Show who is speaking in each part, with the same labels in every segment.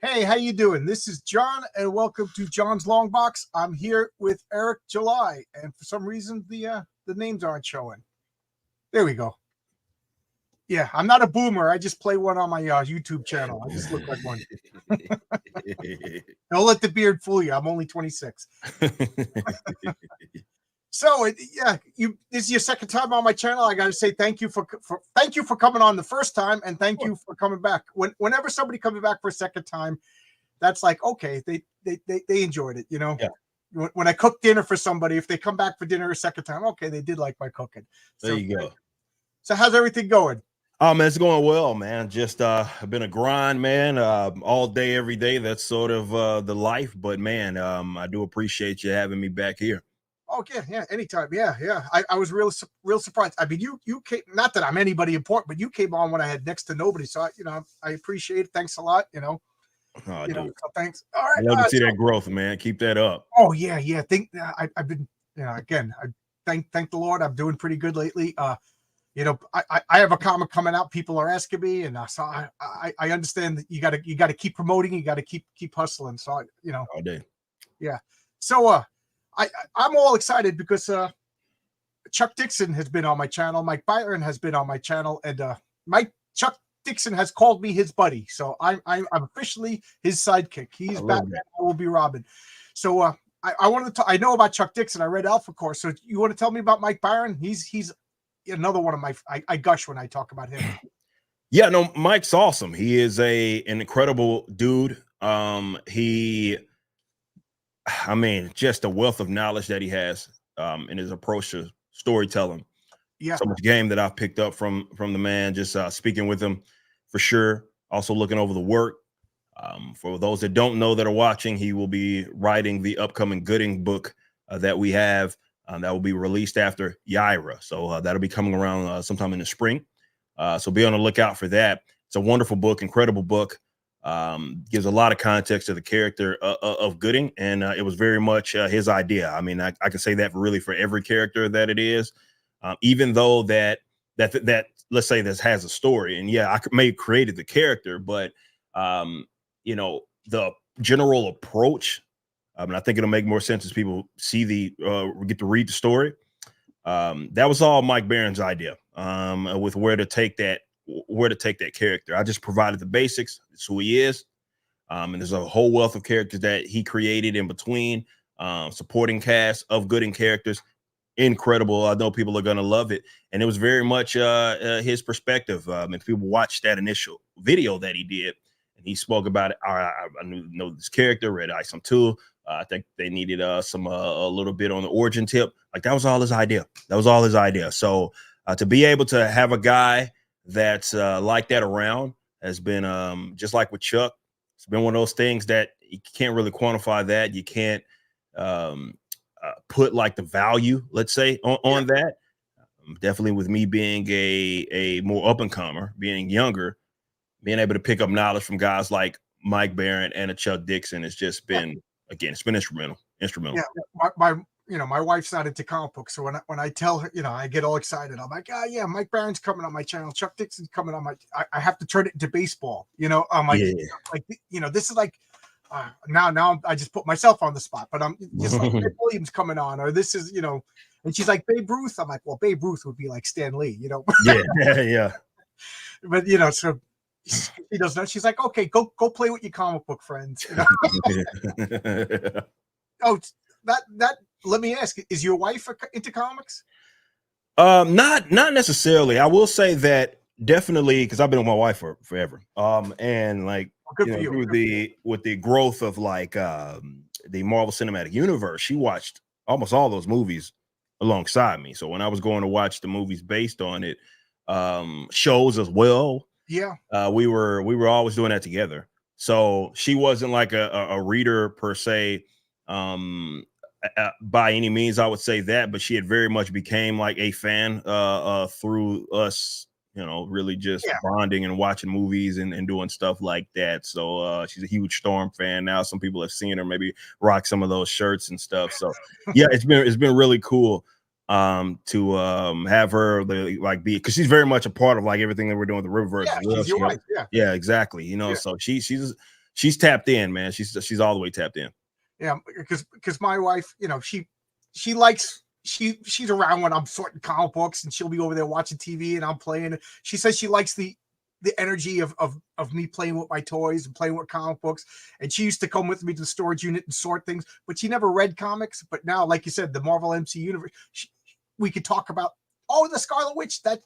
Speaker 1: Hey, how you doing? This is John, and welcome to John's Long Box. I'm here with Eric July, and for some reason the names aren't showing. There we go. Yeah, I'm not a boomer. I just play one on my YouTube channel. I just look like one. Don't let the beard fool you. I'm only 26. So this is your second time on my channel. I got to say thank you for coming on the first time, and thank you for coming back. Whenever somebody comes back for a second time, that's like, okay, they enjoyed it, you know.
Speaker 2: Yeah.
Speaker 1: When I cook dinner for somebody, if they come back for dinner a second time, okay, they did like my cooking.
Speaker 2: There you go.
Speaker 1: So how's everything going?
Speaker 2: Oh man, it's going well, man. Just been a grind, man. All day, every day. That's sort of the life. But man, I do appreciate you having me back here.
Speaker 1: Oh yeah, anytime. Yeah. I was real surprised. I mean, you came, not that I'm anybody important, but you came on when I had next to nobody. So I appreciate it. Thanks a lot.
Speaker 2: Oh,
Speaker 1: so thanks. All right.
Speaker 2: I love to see that growth, man. Keep that up.
Speaker 1: Oh yeah. I've been, again, I thank the Lord. I'm doing pretty good lately. I have a comic coming out. People are asking me, and so I understand that you got to keep promoting. You got to keep hustling. So
Speaker 2: all day.
Speaker 1: Yeah. So I'm all excited because Chuck Dixon has been on my channel. Mike Byron has been on my channel, and Chuck Dixon has called me his buddy. So I'm officially his sidekick. He's Batman. I will be Robin. So I wanted to. I know about Chuck Dixon. I read Alpha Course. So you want to tell me about Mike Byron? He's another one of my. I gush when I talk about him.
Speaker 2: Yeah, no, Mike's awesome. He is an incredible dude. I mean, just a wealth of knowledge that he has in his approach to storytelling.
Speaker 1: Yeah,
Speaker 2: so much game that I've picked up from the man. Just speaking with him, for sure. Also looking over the work. For those that don't know that are watching, he will be writing the upcoming Gooding book that we have that will be released after Yaira. So that'll be coming around sometime in the spring. So be on the lookout for that. It's a wonderful book, incredible book. Gives a lot of context to the character of Gooding, and it was very much his idea. I mean, I can say that really for every character that it is, even though that let's say this has a story, and yeah, I may have created the character, but the general approach, and I think it'll make more sense as people see get to read the story. That was all Mike Barron's idea, with where to take that character. I just provided the basics. It's who he is. And there's a whole wealth of characters that he created in between, supporting cast of Gooding characters. Incredible. I know people are going to love it. And it was very much his perspective. If people watched that initial video that he did, and he spoke about it, I know this character, Red Ice too. I think they needed a little bit on the origin tip. Like, that was all his idea. So to be able to have a guy that's like that around has been just like with Chuck. It's been one of those things that you can't really quantify that. You can't put like the value, let's say, on that. Definitely with me being a more up and comer, being younger, being able to pick up knowledge from guys like Mike Barron and a Chuck Dixon has just been, again, it's been instrumental.
Speaker 1: Yeah, my wife's not into comic books, so when I tell her, I get all excited. I'm like, yeah, Mike Barron's coming on my channel, Chuck Dixon's coming on my. I have to turn it into baseball. I'm like, this is like, now I just put myself on the spot, but I'm just like Babe Williams coming on, or this is, and she's like Babe Ruth. I'm like, well, Babe Ruth would be like Stan Lee,
Speaker 2: Yeah.
Speaker 1: But so she doesn't know. She's like, okay, go play with your comic book friends. Oh, that. Let me ask, is your wife into comics?
Speaker 2: Not necessarily. I will say that definitely, because I've been with my wife for forever. And like, with the growth of like the Marvel Cinematic Universe, she watched almost all those movies alongside me. So when I was going to watch the movies based on it, shows as well, we were always doing that together. So she wasn't like a reader per se, by any means, I would say that, but she had very much became like a fan through us, really just bonding and watching movies and doing stuff like that. So she's a huge Storm fan now. Some people have seen her maybe rock some of those shirts and stuff. So yeah, it's been really cool to have her like be, because she's very much a part of like everything that we're doing with the Riververse.
Speaker 1: Yeah, she's your wife.
Speaker 2: Yeah, exactly. So she's she's tapped in, man. She's all the way tapped in.
Speaker 1: Yeah, because my wife, you know, she likes she's around when I'm sorting comic books, and she'll be over there watching TV and I'm playing. She says she likes the energy of me playing with my toys and playing with comic books. And she used to come with me to the storage unit and sort things, but she never read comics. But now, like you said, the Marvel MC universe, we could talk about, oh, the Scarlet Witch, that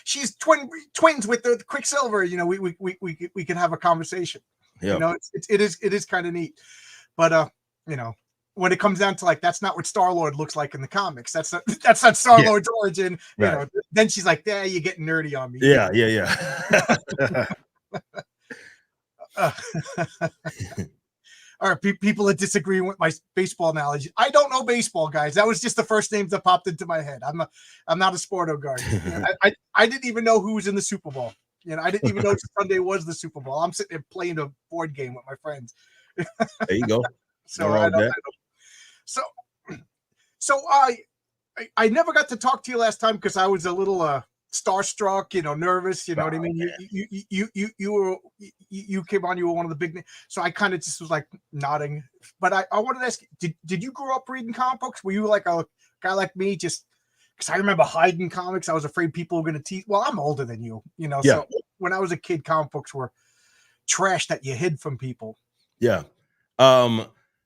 Speaker 1: she's twins with the Quicksilver. You know, we can have a conversation.
Speaker 2: Yeah.
Speaker 1: You know, it is kind of neat. But you know, when it comes down to like, that's not what Star-Lord looks like in the comics. That's not Star-Lord's origin.
Speaker 2: Right.
Speaker 1: You know, then she's like, yeah, you're getting nerdy on me.
Speaker 2: Yeah.
Speaker 1: All right, people that disagree with my baseball analogy. I don't know baseball, guys. That was just the first names that popped into my head. I'm not a sporto guard. I didn't even know who was in the Super Bowl. You know, I didn't even know Sunday was the Super Bowl. I'm sitting there playing a board game with my friends.
Speaker 2: There you go.
Speaker 1: So I don't. So I never got to talk to you last time because I was a little starstruck, you know, nervous. You know what I mean? You came on. You were one of the big names. So I kind of just was like nodding. But I wanted to ask you, did you grow up reading comic books? Were you like a guy like me, just because I remember hiding comics? I was afraid people were going to tease. Well, I'm older than you, you know.
Speaker 2: Yeah.
Speaker 1: So when I was a kid, comic books were trash that you hid from people.
Speaker 2: Yeah.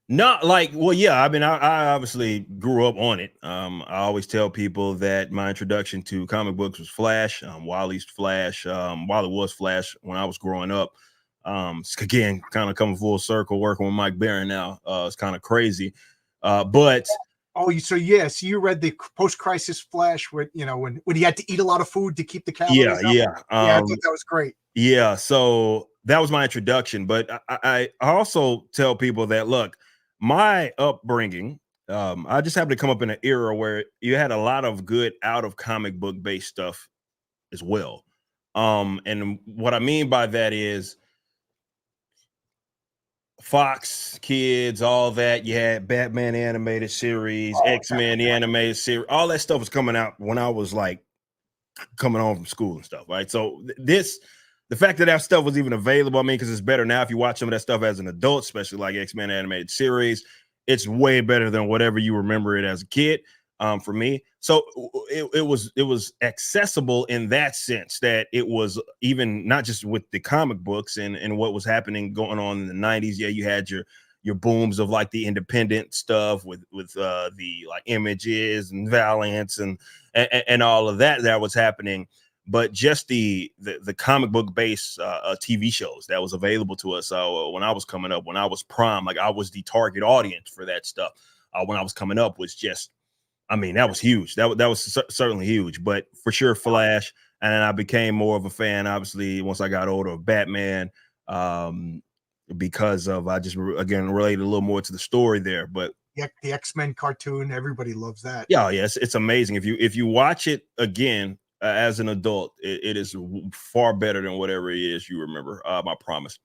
Speaker 2: Not like, well, yeah, I mean, I obviously grew up on it. I always tell people that my introduction to comic books was Flash, Wally's Flash, while it was Flash when I was growing up. Again, kind of coming full circle, working with Mike Baron now. It's kind of crazy. But
Speaker 1: so you read the post-crisis Flash where, you know, when he had to eat a lot of food to keep the calories up?
Speaker 2: Yeah.
Speaker 1: I thought that was great.
Speaker 2: Yeah, so that was my introduction. But I also tell people that, look, my upbringing, I just happened to come up in an era where you had a lot of good out of comic book based stuff as well. And what I mean by that is Fox Kids, all that. You had Batman animated series, X-Men the animated series, all that stuff was coming out when I was like coming home from school and stuff, right? So the fact that stuff was even available, I mean, because it's better now if you watch some of that stuff as an adult, especially like X-Men animated series, it's way better than whatever you remember it as a kid. For me, so it was accessible in that sense, that it was even not just with the comic books and what was happening going on in the 90s. Yeah, you had your booms of like the independent stuff with the like Images and Valiants and all of that was happening. But just the comic book based TV shows that was available to us when I was coming up, when I was prime, like I was the target audience for that stuff. When I was coming up was just, I mean, that was huge. That was certainly huge. But for sure, Flash, and then I became more of a fan, obviously, once I got older, of Batman, because of I just again related a little more to the story there. But
Speaker 1: the X-Men cartoon, everybody loves that.
Speaker 2: Yeah, yes, it's amazing. If you watch it again as an adult, it is far better than whatever it is you remember. I promise.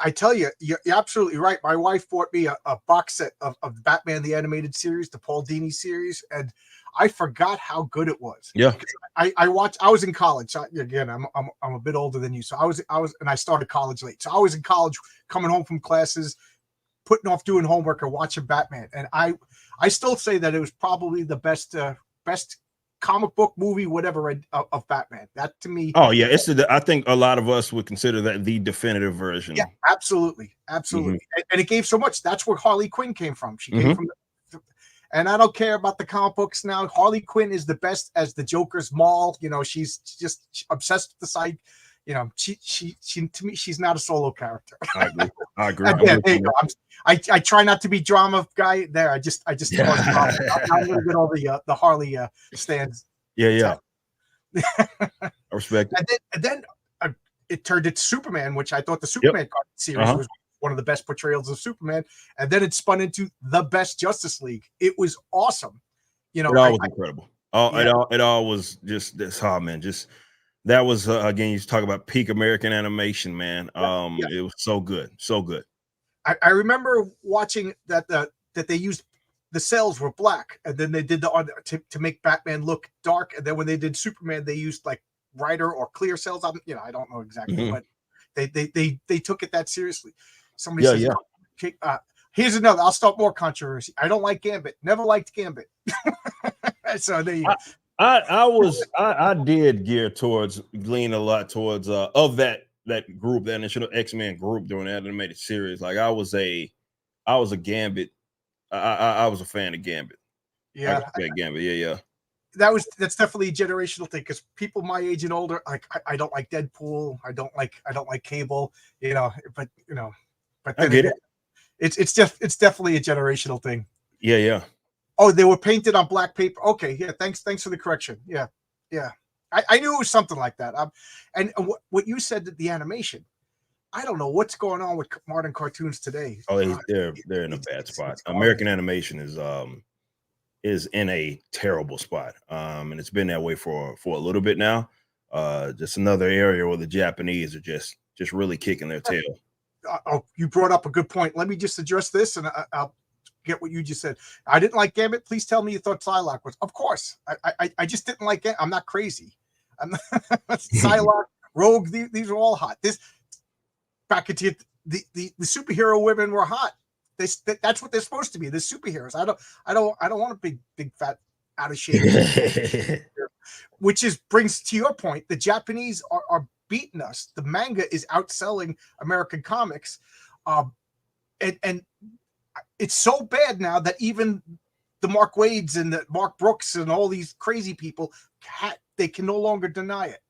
Speaker 1: I tell you, you're absolutely right. My wife bought me a box set of Batman the Animated Series, the Paul Dini series, and I forgot how good it was.
Speaker 2: Yeah,
Speaker 1: I watched. I was in college. So again, I'm a bit older than you, so I was, and I started college late. So I was in college, coming home from classes, putting off doing homework and watching Batman. And I still say that it was probably the best comic book movie, whatever, of Batman. That to me.
Speaker 2: Oh yeah, I think a lot of us would consider that the definitive version.
Speaker 1: Yeah, absolutely. Mm-hmm. And it gave so much. That's where Harley Quinn came from. She came from. And I don't care about the comic books now. Harley Quinn is the best as the Joker's Maul. You know, she's just obsessed with the side. You know, she to me, she's not a solo character.
Speaker 2: I agree.
Speaker 1: Yeah, there you go. I try not to be drama guy there. I just
Speaker 2: Yeah.
Speaker 1: I'm gonna get all the Harley stands.
Speaker 2: Yeah. I respect it.
Speaker 1: And then it turned into Superman, which I thought the Superman series was one of the best portrayals of Superman. And then it spun into the best Justice League. It was awesome. You know,
Speaker 2: it all was incredible. It all was just this. Oh man, just. That was again. You talk about peak American animation, man. It was so good, so good.
Speaker 1: I remember watching that they used the cells were black, and then they did to make Batman look dark, and then when they did Superman, they used like brighter or clear cells. I don't know exactly, but they took it that seriously. Somebody
Speaker 2: Yeah,
Speaker 1: says,
Speaker 2: yeah.
Speaker 1: okay, here's another. I'll start more controversy. I don't like Gambit. Never liked Gambit. So there you go.
Speaker 2: I did gear towards lean a lot towards of that group, that initial X-Men group during the animated series. Like I was a Gambit. I was a fan of Gambit. I
Speaker 1: Yeah,
Speaker 2: got that Gambit. Yeah, yeah.
Speaker 1: that's definitely a generational thing because people my age and older, like I don't like Deadpool. I don't like Cable. But but
Speaker 2: I
Speaker 1: then
Speaker 2: get
Speaker 1: again,
Speaker 2: it.
Speaker 1: it's definitely a generational thing.
Speaker 2: Yeah, yeah.
Speaker 1: Oh, they were painted on black paper. Okay, yeah. Thanks for the correction. Yeah, yeah. I knew it was something like that. And what you said that the animation, I don't know what's going on with modern cartoons today.
Speaker 2: Oh, they're in a bad spot.
Speaker 1: It's
Speaker 2: American animation is in a terrible spot. And it's been that way for a little bit now. Just another area where the Japanese are just really kicking their tail.
Speaker 1: Oh, you brought up a good point. Let me just address this, and I'll get what you just said. I didn't like Gambit. Please tell me you thought Psylocke was. Of course, I just didn't like it. I'm not crazy. I'm not, Psylocke, Rogue. These are all hot. This back into the superhero women were hot. That's what they're supposed to be. They're superheroes. I don't want a big fat out of shape. Which brings to your point. The Japanese are beating us. The manga is outselling American comics, and it's so bad now that even the Mark Wades and the Mark Brooks and all these crazy people they can no longer deny it.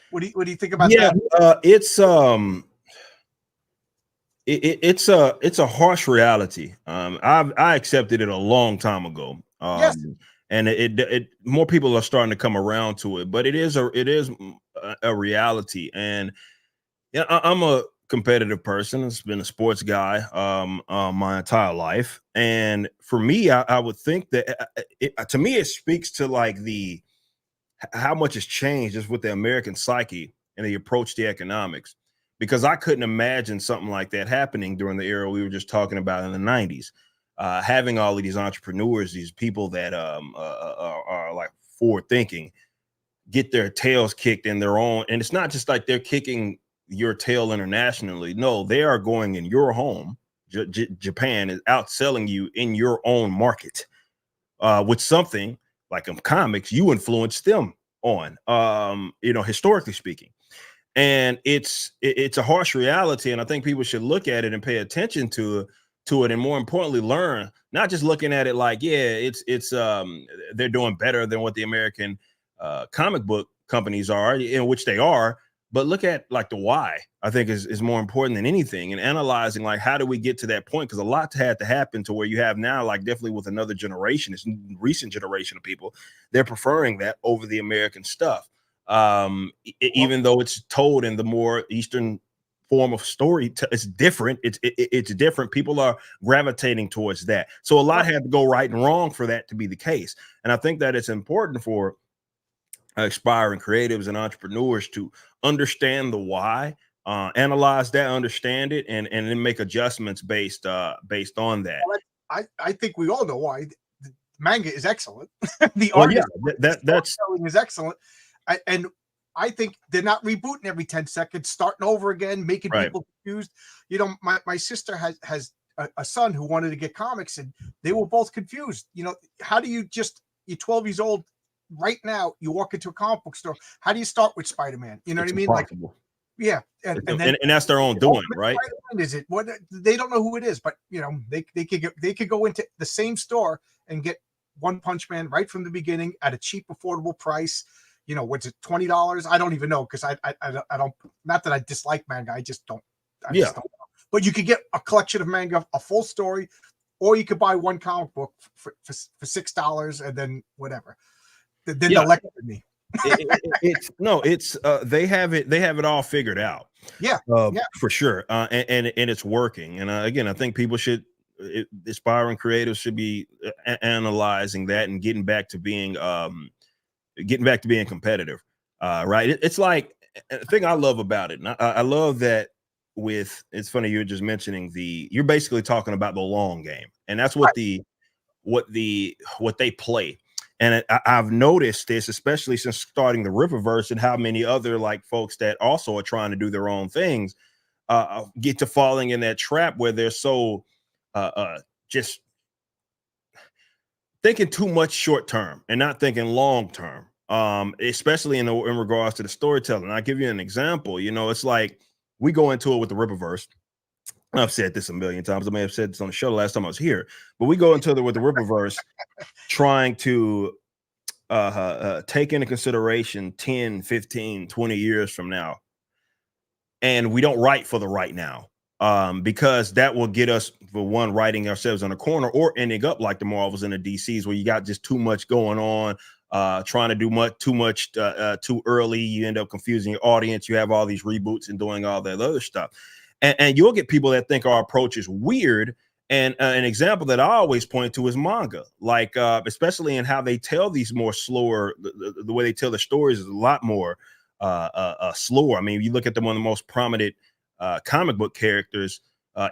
Speaker 1: What do you think about that?
Speaker 2: It's a harsh reality. I accepted it a long time ago.
Speaker 1: Yes.
Speaker 2: And it more people are starting to come around to it, but it is a reality. And yeah, I'm a competitive person. I've been a sports guy my entire life, and for me, I would think that to me it speaks to like how much has changed just with the American psyche and the approach to economics. Because I couldn't imagine something like that happening during the era we were just talking about in the 90s. Having all of these entrepreneurs, these people that are like forward thinking, get their tails kicked in their own. And it's not just like they're kicking your tail internationally. No, they are going in your home. Japan is outselling you in your own market with something like comics you influenced them on, historically speaking. And it's a harsh reality, and I think people should look at it and pay attention to it, and more importantly, learn. Not just looking at it like, yeah, it's they're doing better than what the American comic book companies are, in which they are, but look at like the why. I think is more important than anything, and analyzing like how do we get to that point, because a lot had to happen to where you have now, like definitely with another generation, this recent generation of people, they're preferring that over the American stuff. Even though it's told in the more Eastern form of story, it's different. It's different. People are gravitating towards that. So a lot had to go right and wrong for that to be the case. And I think that it's important for aspiring creatives and entrepreneurs to understand the why, analyze that, understand it, and then make adjustments based on that.
Speaker 1: I think we all know why. The manga is excellent. The
Speaker 2: Well,
Speaker 1: art
Speaker 2: that's
Speaker 1: is excellent. And I think they're not rebooting every 10 seconds, starting over again, making people confused. My sister has a son who wanted to get comics, and they were both confused. How do you're 12 years old right now, you walk into a comic book store, how do you start with Spider-Man? You know what I mean?
Speaker 2: Impossible.
Speaker 1: Like, yeah.
Speaker 2: And that's their own doing, right?
Speaker 1: Spider-Man, is it what? They don't know who it is, but they could go into the same store and get One Punch Man right from the beginning at a cheap, affordable price. What's it, $20? I don't even know, because I don't, not that I dislike manga, I just don't. Just don't know. But you could get a collection of manga, a full story, or you could buy one comic book for $6 and then whatever. Then they'll lecture me.
Speaker 2: They have it all figured out.
Speaker 1: Yeah,
Speaker 2: for sure. And it's working. And again, I think people aspiring creatives should be analyzing that and getting back to being competitive. Right. It's like the thing I love about it. And I love that it's funny. You're just mentioning you're basically talking about the long game, and that's what what they play. And I've noticed this, especially since starting the Riververse, and how many other like folks that also are trying to do their own things. get to falling in that trap where they're so just thinking too much short term and not thinking long term, especially in regards to the storytelling. I'll give you an example. You know, it's like we go into it with the Rippaverse. I've said this a million times. I may have said this on the show the last time I was here, but we go into it with the Rippaverse trying to take into consideration 10, 15, 20 years from now. And we don't write for the right now, because that will get us, for one, writing ourselves in a corner or ending up like the Marvels and the DCs, where you got just too much going on, trying to do too much too early. You end up confusing your audience. You have all these reboots and doing all that other stuff. And you'll get people that think our approach is weird. And an example that I always point to is manga, like especially in how they tell these more slower, the way they tell the stories is a lot more slower. I mean, you look at one of the most prominent comic book characters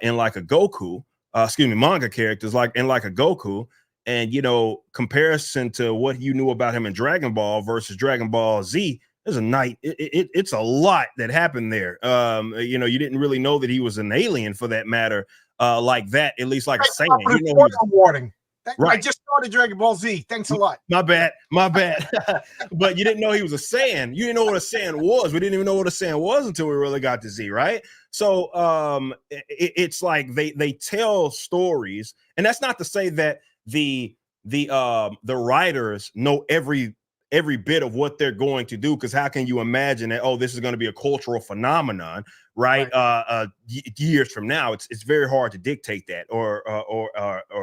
Speaker 2: in like a Goku, manga characters like a Goku, and you know, comparison to what you knew about him in Dragon Ball versus Dragon Ball Z. There's it's a lot that happened there. You know, you didn't really know that he was an alien, for that matter, like that, at least like a Saiyan. You know,
Speaker 1: warning.
Speaker 2: Right.
Speaker 1: I just started Dragon Ball Z. Thanks a lot.
Speaker 2: My bad. But you didn't know he was a Saiyan. You didn't know what a Saiyan was. We didn't even know what a Saiyan was until we really got to Z, right? So it's like they tell stories, and that's not to say that the writers know every bit of what they're going to do, because how can you imagine that, oh, this is going to be a cultural phenomenon, right? Years from now? It's very hard to dictate that or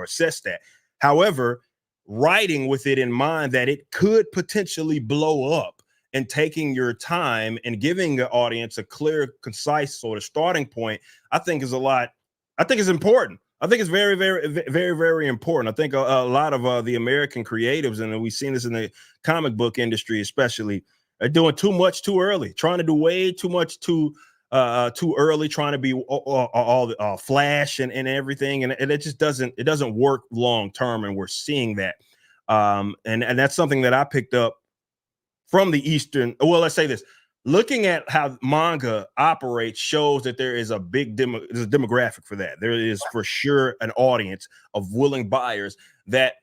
Speaker 2: assess that. However, writing with it in mind that it could potentially blow up, and taking your time and giving the audience a clear, concise sort of starting point, I think is important. I think it's very, very, very, very important. I think a lot of the American creatives, and we've seen this in the comic book industry especially, are doing too much too early, trying to do way too much too early, trying to be all flash and everything, and it just doesn't work long term, and we're seeing that. And that's something that I picked up from the Eastern. Well, let's say this. Looking at how manga operates shows that there is a big there's a demographic for that. There is for sure an audience of willing buyers that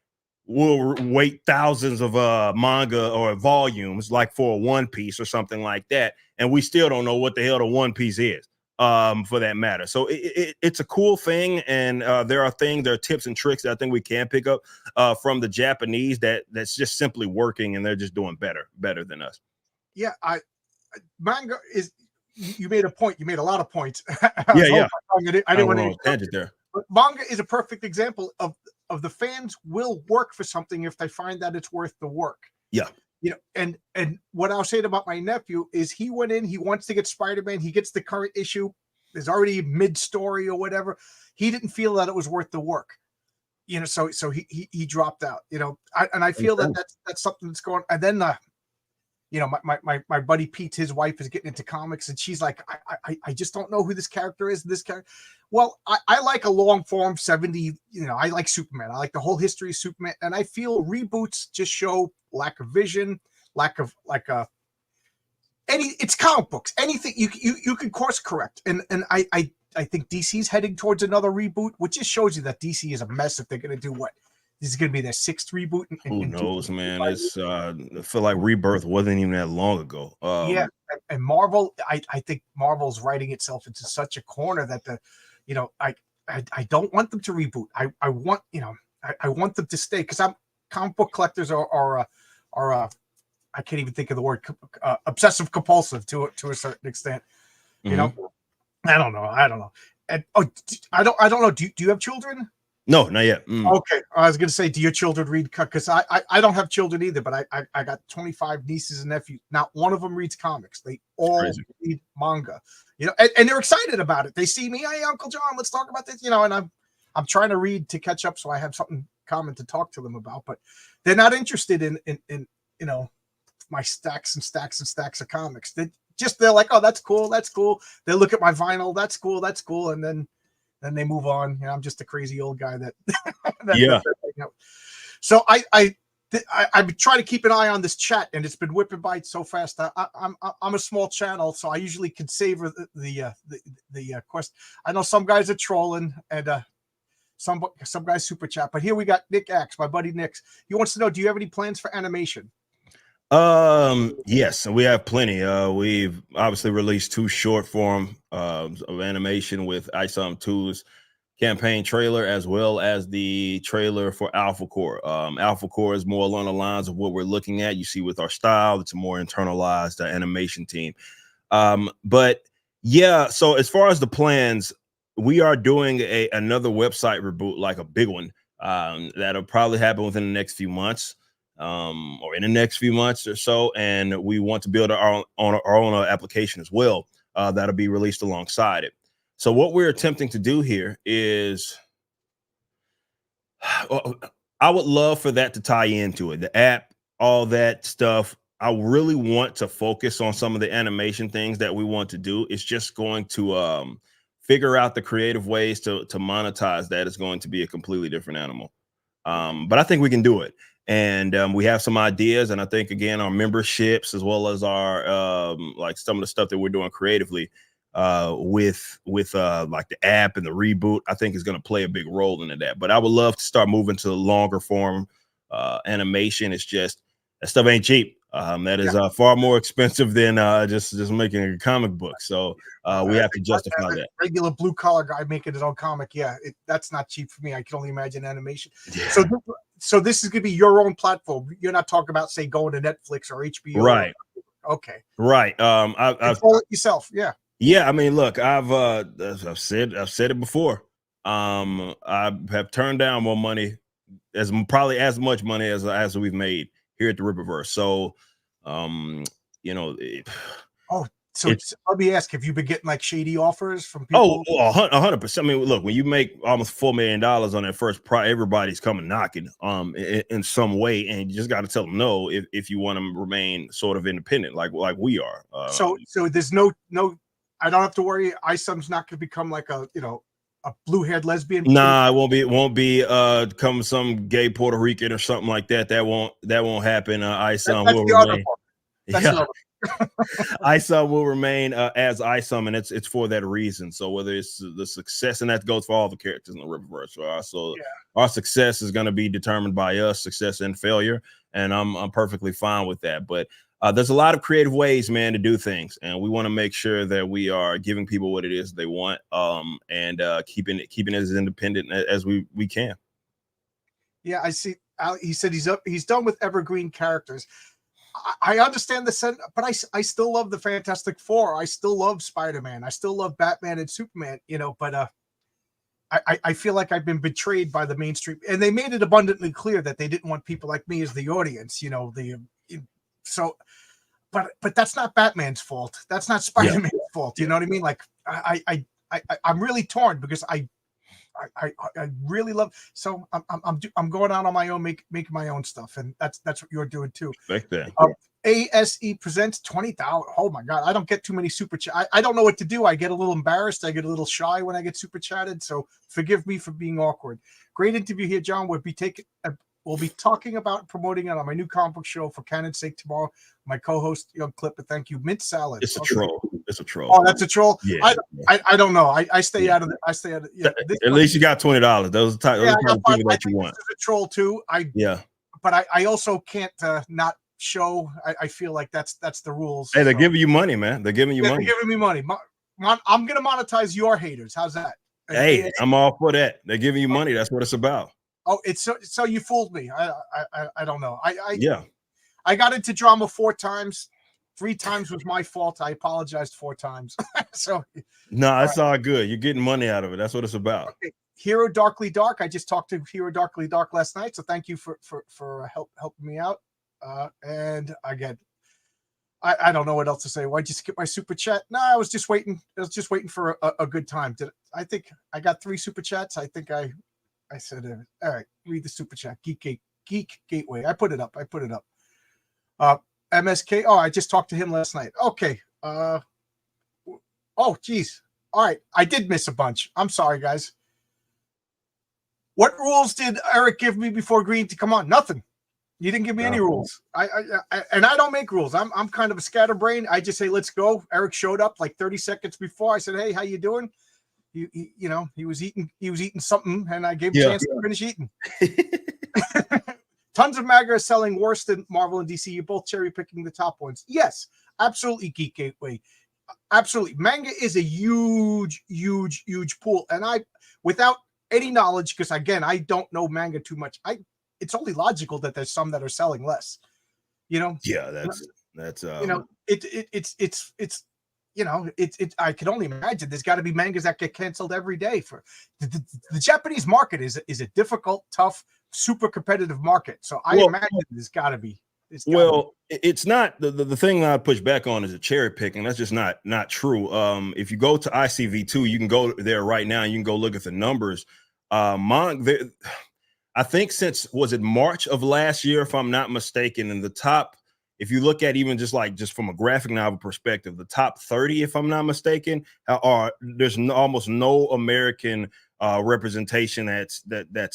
Speaker 2: will wait thousands of manga or volumes, like for a One Piece or something like that, and we still don't know what the hell the One Piece is, for that matter. So it's a cool thing, and there are tips and tricks that I think we can pick up from the Japanese that's just simply working, and they're just doing better than us.
Speaker 1: Yeah, manga is. You made a point. You made a lot of points.
Speaker 2: Yeah.
Speaker 1: I didn't want to
Speaker 2: tangent there.
Speaker 1: But manga is a perfect example of the fans will work for something if they find that it's worth the work.
Speaker 2: Yeah.
Speaker 1: You know, and what I was saying about my nephew is he went in, he wants to get Spider-Man, he gets the current issue, there's already mid-story or whatever. He didn't feel that it was worth the work. You know, so he dropped out, you know. I feel that's something that's going. And then you know, my buddy Pete, his wife is getting into comics, and she's like, I just don't know who this character is. This character. Well, I like a long form 70. You know, I like Superman. I like the whole history of Superman, and I feel reboots just show lack of vision, lack of it's comic books. Anything you can course correct, and I think DC's heading towards another reboot, which just shows you that DC is a mess if they're going to do what. This is going to be their sixth reboot.
Speaker 2: Who knows, man? It's I feel like Rebirth wasn't even that long ago.
Speaker 1: Yeah, and Marvel, I think Marvel's writing itself into such a corner that I don't want them to reboot. I want, you know, I want them to stay, because comic book collectors are I can't even think of the word, obsessive compulsive to a certain extent. You know, I don't know. And I don't know. Do you have children?
Speaker 2: No, not yet.
Speaker 1: Okay, I was gonna say, do your children read? Because I don't have children either, but I got 25 nieces and nephews. Not one of them reads comics. They all read manga. You know, and they're excited about it. They see me, hey, Uncle John, let's talk about this. You know, and I'm trying to read to catch up, so I have something common to talk to them about. But they're not interested in you know, my stacks and stacks and stacks of comics. They're like, oh, that's cool, that's cool. They look at my vinyl, that's cool, and then they move on. You know, I'm just a crazy old guy that.
Speaker 2: Yeah.
Speaker 1: So I I've been trying to keep an eye on this chat, and it's been whipping by so fast. I'm a small channel, so I usually can savor the quest. I know some guys are trolling, and some guys super chat, but here we got Nick X, my buddy Nick. He wants to know, do you have any plans for animation?
Speaker 2: Yes, we have plenty. We've obviously released 2 short form of animation with ISOM 2's campaign trailer, as well as the trailer for Alpha Core. Alpha Core is more along the lines of what we're looking at. You see with our style, it's a more internalized animation team. But yeah, so as far as the plans, we are doing another website reboot, like a big one, that'll probably happen within the next few months, or in the next few months or so. And we want to build our own application as well, that'll be released alongside it. So what we're attempting to do here is, I would love for that to tie into it, the app, all that stuff. I really want to focus on some of the animation things that we want to do. It's just going to figure out the creative ways to monetize that. Is going to be a completely different animal. But I think we can do it. And we have some ideas. And I think, again, our memberships, as well as our like some of the stuff that we're doing creatively, with like the app and the reboot, I think is going to play a big role into that. But I would love to start moving to longer form animation. It's just that stuff ain't cheap. That is far more expensive than just making a comic book. So we have to justify that.
Speaker 1: Regular blue collar guy making his own comic, that's not cheap for me. I can only imagine animation.
Speaker 2: Yeah.
Speaker 1: So this is going to be your own platform. You're not talking about, say, going to Netflix or HBO,
Speaker 2: right?
Speaker 1: Okay,
Speaker 2: right. I've
Speaker 1: call it yourself, yeah.
Speaker 2: Yeah, I mean, look, I've said it before. I have turned down more money, probably as much money as we've made here at the Rippaverse. So, you know,
Speaker 1: so let me ask: have you been getting like shady offers from people?
Speaker 2: 100%. I mean, look, when you make almost $4 million on that first everybody's coming knocking in some way, and you just got to tell them no if you want to remain sort of independent, like we are.
Speaker 1: So there's no. I don't have to worry. ISOM's not going to become like a blue-haired lesbian.
Speaker 2: Nah, it won't be come some gay Puerto Rican or something like that. That won't happen. ISOM will remain. ISOM will remain as ISOM, and it's for that reason. So whether it's the success, and that goes for all the characters in the Rippaverse, right? So our success is going to be determined by us, success and failure, and I'm perfectly fine with that. But there's a lot of creative ways, man, to do things, and we want to make sure that we are giving people what it is they want, and keeping it as independent as we can.
Speaker 1: Yeah, I see. He said he's done with evergreen characters. I understand the sense, but I still love the Fantastic Four. I still love Spider-Man. I still love Batman and Superman. But I feel like I've been betrayed by the mainstream, and they made it abundantly clear that they didn't want people like me as the audience. So, but that's not Batman's fault. That's not Spider-Man's fault. You know what I mean? Like I'm really torn because I really love. So I'm going out on my own, making my own stuff, and that's what you're doing too.
Speaker 2: Like that.
Speaker 1: ASE presents 20,000. Oh my God, I don't get too many super chat. I don't know what to do. I get a little embarrassed. I get a little shy when I get super chatted. So forgive me for being awkward. Great interview here, John. We'll be talking about promoting it on my new comic book show for Canon's sake tomorrow. My co-host, Young Clipper, thank you. Mint salad.
Speaker 2: It's a troll. It's a troll.
Speaker 1: Oh, that's a troll.
Speaker 2: Yeah.
Speaker 1: I don't know. I stay out of it. Yeah,
Speaker 2: at least you got $20. Those are the type of people that you want.
Speaker 1: This is a troll too. But I also can't not show. I feel like that's the rules.
Speaker 2: Hey, they're giving you money, man. They're giving you money.
Speaker 1: They're giving me money. I'm gonna monetize your haters. How's that?
Speaker 2: Hey, I'm all for that. They're giving you money. That's what it's about.
Speaker 1: Oh, it's so you fooled me. I don't know. I got into drama 4 times. 3 times was my fault. I apologized 4 times. So
Speaker 2: no, it's all good. You're getting money out of it. That's what it's about.
Speaker 1: Okay. Hero Darkly Dark. I just talked to Hero Darkly Dark last night, so thank you for helping me out. And again, I don't know what else to say. Why'd you skip my super chat? No, I was just waiting. I was just waiting for a good time. I think I got 3 super chats. I think I said, all right, read the super chat. Geek Gateway. I put it up. MSK. Oh, I just talked to him last night. Okay. Oh, geez. All right. I did miss a bunch. I'm sorry, guys. What rules did Eric give me before agreeing to come on? Nothing. You didn't give me
Speaker 2: No.
Speaker 1: any rules. And I don't make rules. I'm kind of a scatterbrain. I just say, let's go. Eric showed up like 30 seconds before. I said, hey, how you doing? He was eating something, and I gave him a chance to finish eating. Tons of MAGA are selling worse than Marvel and DC. You're both cherry picking the top ones. Yes, absolutely, Geek Gateway. Absolutely. Manga is a huge, huge, huge pool. And without any knowledge, because again, I don't know manga too much. It's only logical that there's some that are selling less. Yeah,
Speaker 2: that's
Speaker 1: it's I can only imagine there's got to be mangas that get canceled every day. For the Japanese market is a difficult, tough, super competitive market. So I imagine there's got to be.
Speaker 2: It's not the thing I push back on is the cherry picking. That's just not true. If you go to ICV2, you can go there right now and you can go look at the numbers. I think since was it March of last year, if I'm not mistaken, in the top, if you look at even just from a graphic novel perspective, the top 30, if I'm not mistaken, there's almost no American representation that's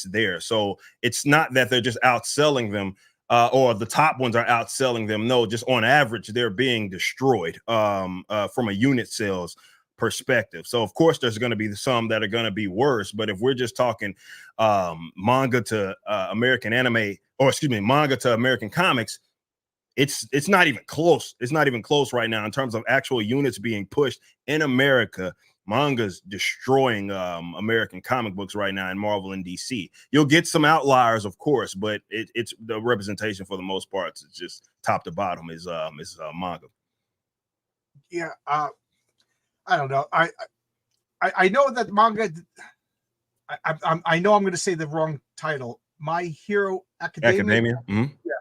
Speaker 2: there. So it's not that they're just outselling them or the top ones are outselling them. No, just on average, they're being destroyed from a unit sales perspective. So of course there's going to be some that are going to be worse, but if we're just talking manga to American anime, or excuse me, manga to American comics, it's not even close. It's not even close right now in terms of actual units being pushed in America. Manga's destroying American comic books right now in Marvel and DC. You'll get some outliers, of course, but it's the representation for the most part. It's just top to bottom is manga.
Speaker 1: Yeah, I don't know. I know that manga. I know I'm going to say the wrong title. My Hero Academia.
Speaker 2: Mm-hmm.
Speaker 1: Yeah,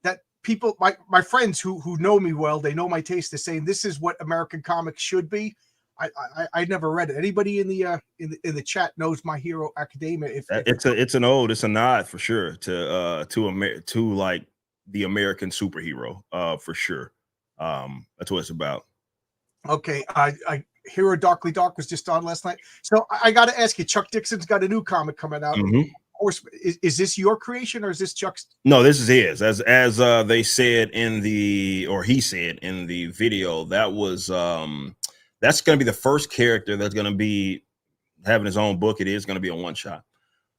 Speaker 1: that people, my friends who know me well, they know my taste. They're saying this is what American comics should be. I never read it. Anybody in the chat knows My Hero Academia?
Speaker 2: It's a nod for sure to like the American superhero for sure. That's what it's about.
Speaker 1: Okay, Hero Darkly Dark was just on last night. So I got to ask you, Chuck Dixon's got a new comic coming out.
Speaker 2: Mm-hmm.
Speaker 1: Is this your creation or is this Chuck's?
Speaker 2: No, this is his. As they said he said in the video, that was that's going to be the first character that's going to be having his own book. It is going to be a one shot.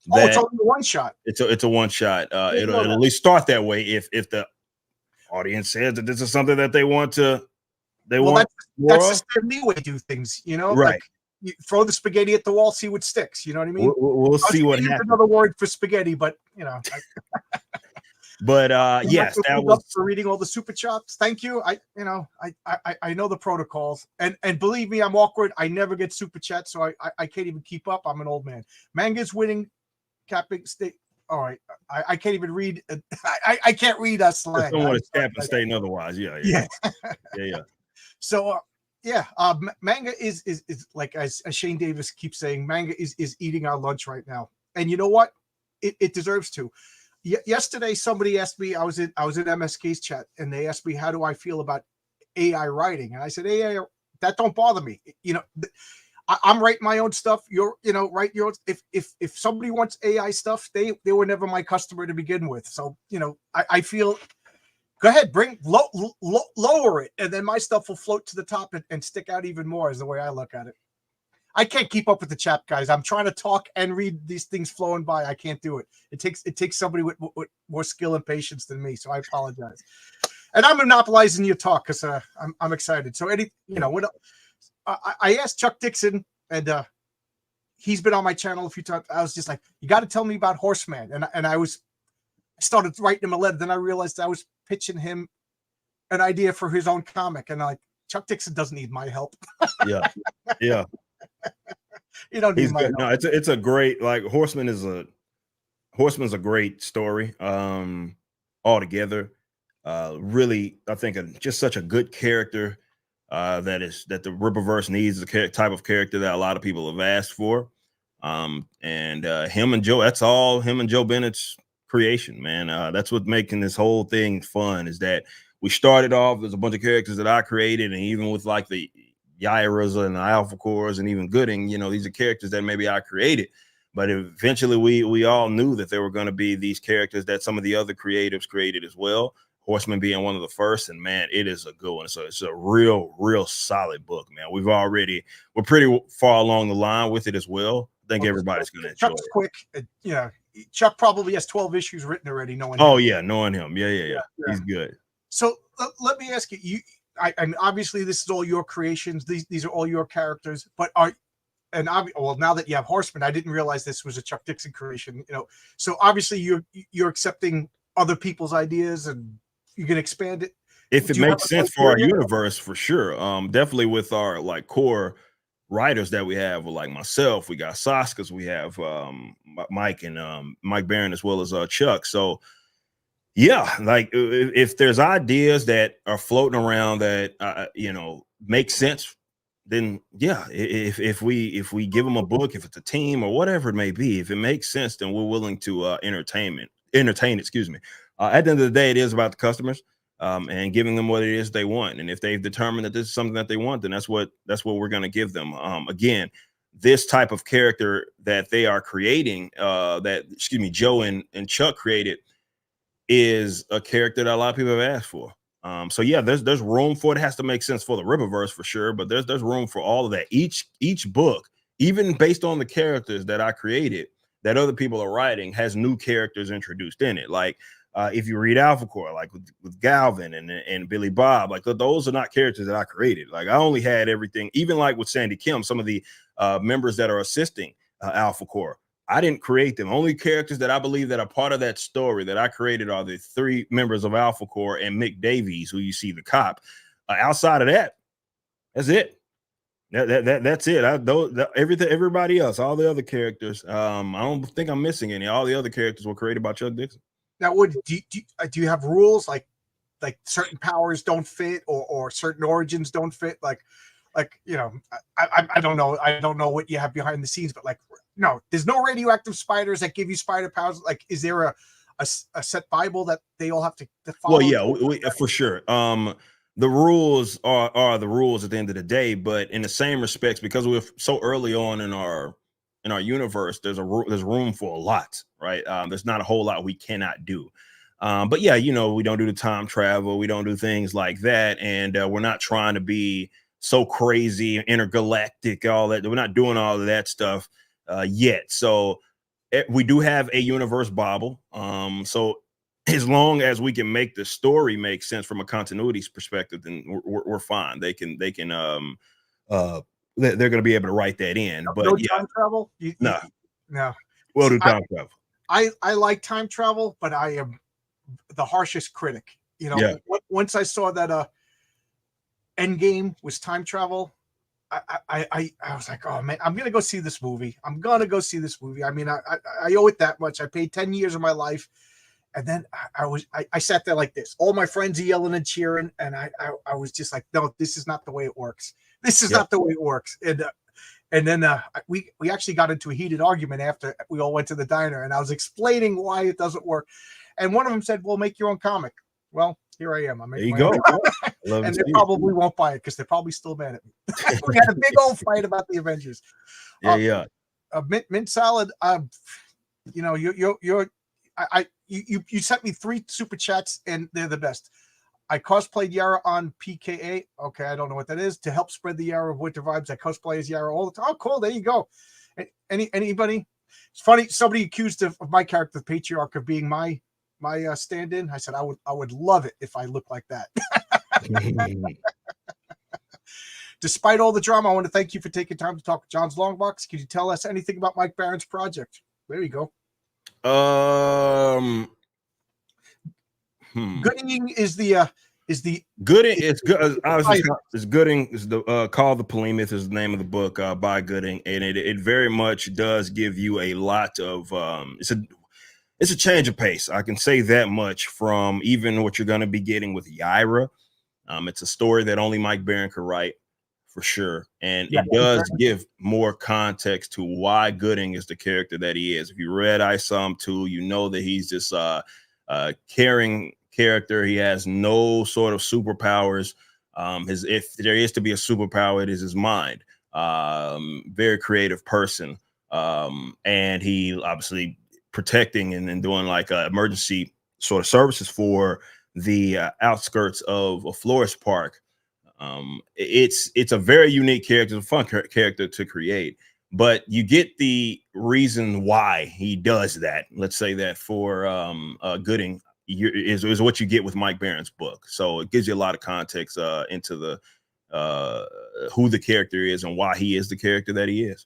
Speaker 1: It's only a one shot.
Speaker 2: It's a one shot. It'll at least start that way if the audience says that this is something that they want to. That's
Speaker 1: the Stan Lee way to do things,
Speaker 2: right?
Speaker 1: Like you throw the spaghetti at the wall, see what sticks. You know what I mean?
Speaker 2: We'll see what happens.
Speaker 1: Another word for spaghetti, but
Speaker 2: But yes, that was
Speaker 1: for reading all the super chats. Thank you. I know the protocols, and believe me, I'm awkward. I never get super chats, so I can't even keep up. I'm an old man. Manga's winning, capping state. All right, I can't even read. I can't read slang.
Speaker 2: I don't want to cap and state otherwise. Yeah.
Speaker 1: So manga is like as Shane Davis keeps saying, manga is eating our lunch right now, and you know what? It deserves to. Yesterday, somebody asked me. I was in MSK's chat, and they asked me how do I feel about AI writing, and I said AI that don't bother me. I'm writing my own stuff. Write your own. If somebody wants AI stuff, they were never my customer to begin with. So I feel. Go ahead, lower it, and then my stuff will float to the top and stick out even more. Is the way I look at it. I can't keep up with the chat, guys. I'm trying to talk and read these things flowing by. I can't do it. It takes somebody with more skill and patience than me. So I apologize. And I'm monopolizing your talk because I'm excited. So I asked Chuck Dixon, and he's been on my channel a few times. I was just like, you got to tell me about Horseman, and I started writing him a letter. Then I realized I was pitching him an idea for his own comic, and Chuck Dixon doesn't need my help.
Speaker 2: Yeah.
Speaker 1: You don't need my help.
Speaker 2: No, it's a great Horseman's a great story altogether. Really, I think just such a good character that the Rippaverse needs, the type of character that a lot of people have asked for. And him and Joe, that's all him and Joe Bennett's creation, man. That's what's making this whole thing fun, is that we started off, there's a bunch of characters that I created, and even with like the Yairas and the Alpha Cores and even Gooding, these are characters that maybe I created, But eventually we all knew that there were going to be these characters that some of the other creatives created as well. Horseman being one of the first, and man, it is a good one. So it's a real solid book, man. We're pretty far along the line with it as well. I think everybody's going to enjoy
Speaker 1: Chuck's
Speaker 2: it.
Speaker 1: quick. Chuck probably has 12 issues written already. Knowing
Speaker 2: Oh
Speaker 1: him.
Speaker 2: yeah, knowing him, yeah. He's good.
Speaker 1: So let me ask you. And obviously this is all your creations. These are all your characters. But now that you have Horseman, I didn't realize this was a Chuck Dixon creation. So obviously you're accepting other people's ideas and you can expand it
Speaker 2: if it makes sense for our universe, for sure. Definitely with our like core writers that we have, like myself, we got Saskas, we have Mike and Mike Barron, as well as Chuck. So yeah, like if there's ideas that are floating around that make sense, then yeah, if we give them a book, if it's a team or whatever it may be, if it makes sense, then we're willing to entertain. Excuse me. At the end of the day, it is about the customers and giving them what it is they want. And if they've determined that this is something that they want, then that's what we're going to give them. Again, this type of character that they are creating, Joe and Chuck created, is a character that a lot of people have asked for. So yeah, there's room for it. It has to make sense for the Rippaverse for sure, but there's room for all of that. Each book, even based on the characters that I created, that other people are writing, has new characters introduced in it. Like if you read Alpha Core, like with Galvin and Billy Bob, like those are not characters that I created. Like I only had everything, even like with Sandy Kim, some of the members that are assisting Alpha Core, I didn't create them. Only characters that I believe that are part of that story that I created are the 3 members of Alpha Core and Mick Davies, who you see, the cop. Outside of that, that's it. That's it. Everybody else, all the other characters, I don't think I'm missing any. All the other characters were created by Chuck Dixon.
Speaker 1: Now, do you have rules like certain powers don't fit or certain origins don't fit? Like I don't know. I don't know what you have behind the scenes, but no, there's no radioactive spiders that give you spider powers. Like, is there a set Bible that they all have to follow?
Speaker 2: Well, yeah, we for sure. The rules are the rules at the end of the day, but in the same respects, because we're so early on in our universe, there's room for a lot, right? There's not a whole lot we cannot do. But yeah, we don't do the time travel, we don't do things like that, and we're not trying to be so crazy, intergalactic, all that. We're not doing all of that stuff yet. So we do have a universe Bible. So as long as we can make the story make sense from a continuity perspective, then we're fine. They're going to be able to write that in. But
Speaker 1: no time travel?
Speaker 2: No.
Speaker 1: We'll
Speaker 2: do time travel.
Speaker 1: I like time travel, but I am the harshest critic. Once I saw that Endgame was time travel, I was like, oh man, I'm gonna go see this movie. I mean, I owe it that much. I paid 10 years of my life, and then I sat there like this. All my friends are yelling and cheering, and I was just like, no, this is not the way it works. This is not the way it works. And then we actually got into a heated argument after we all went to the diner, and I was explaining why it doesn't work. And one of them said, well, make your own comic. Well, here I am.
Speaker 2: There you go.
Speaker 1: And they probably won't buy it because they're probably still mad at me. We had a big old fight about the Avengers. Mint Salad. You sent me 3 super chats and they're the best. I cosplayed Yara on PKA. Okay, I don't know what that is. To help spread the Yara of winter vibes, I cosplay as Yara all the time. Oh, cool. There you go. Anybody? It's funny. Somebody accused of my character, the Patriarch, of being my stand-in. I said I would love it if I looked like that. Despite all the drama, I want to thank you for taking time to talk with John's Longbox. Could you tell us anything about Mike Barron's project? There you go. Gooding is the
Speaker 2: Gooding. It's good. It's Gooding is the called the Polemith is the name of the book by Gooding, and it very much does give you a lot of it's a change of pace. I can say that much from even what you're going to be getting with Yara. It's a story that only Mike Barron could write for sure. And it does give more context to why Gooding is the character that he is. If you read I Saw Him Too, you know that he's this caring character. He has no sort of superpowers. If there is to be a superpower, it is his mind. Very creative person. and he obviously protecting and doing like emergency sort of services for the outskirts of Flores Park. It's a very unique character, it's a fun character to create, but you get the reason why he does that. Let's say that for Gooding is what you get with Mike Barron's book. So it gives you a lot of context into the uh, who the character is and why he is the character that he is.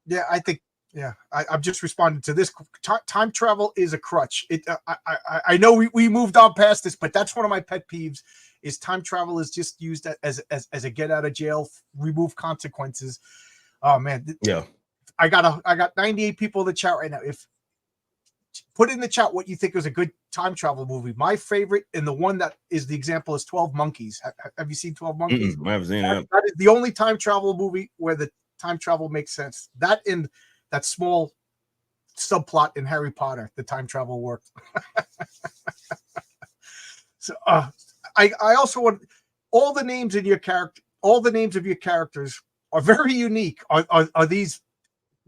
Speaker 1: Yeah, I think. Yeah, I've just responded to this. Time travel is a crutch. I know we moved on past this, but that's one of my pet peeves. Is time travel is just used as a get out of jail, remove consequences. Oh man,
Speaker 2: Yeah.
Speaker 1: I got 98 people in the chat right now. If put in the chat what you think was a good time travel movie. My favorite and the one that is the example is 12 Monkeys. Have you seen 12 Monkeys?
Speaker 2: I haven't seen that.
Speaker 1: That is the only time travel movie where the time travel makes sense. That in that small subplot in Harry Potter, the time travel worked. So I also want all the names in your character, all the names of your characters are very unique. Are these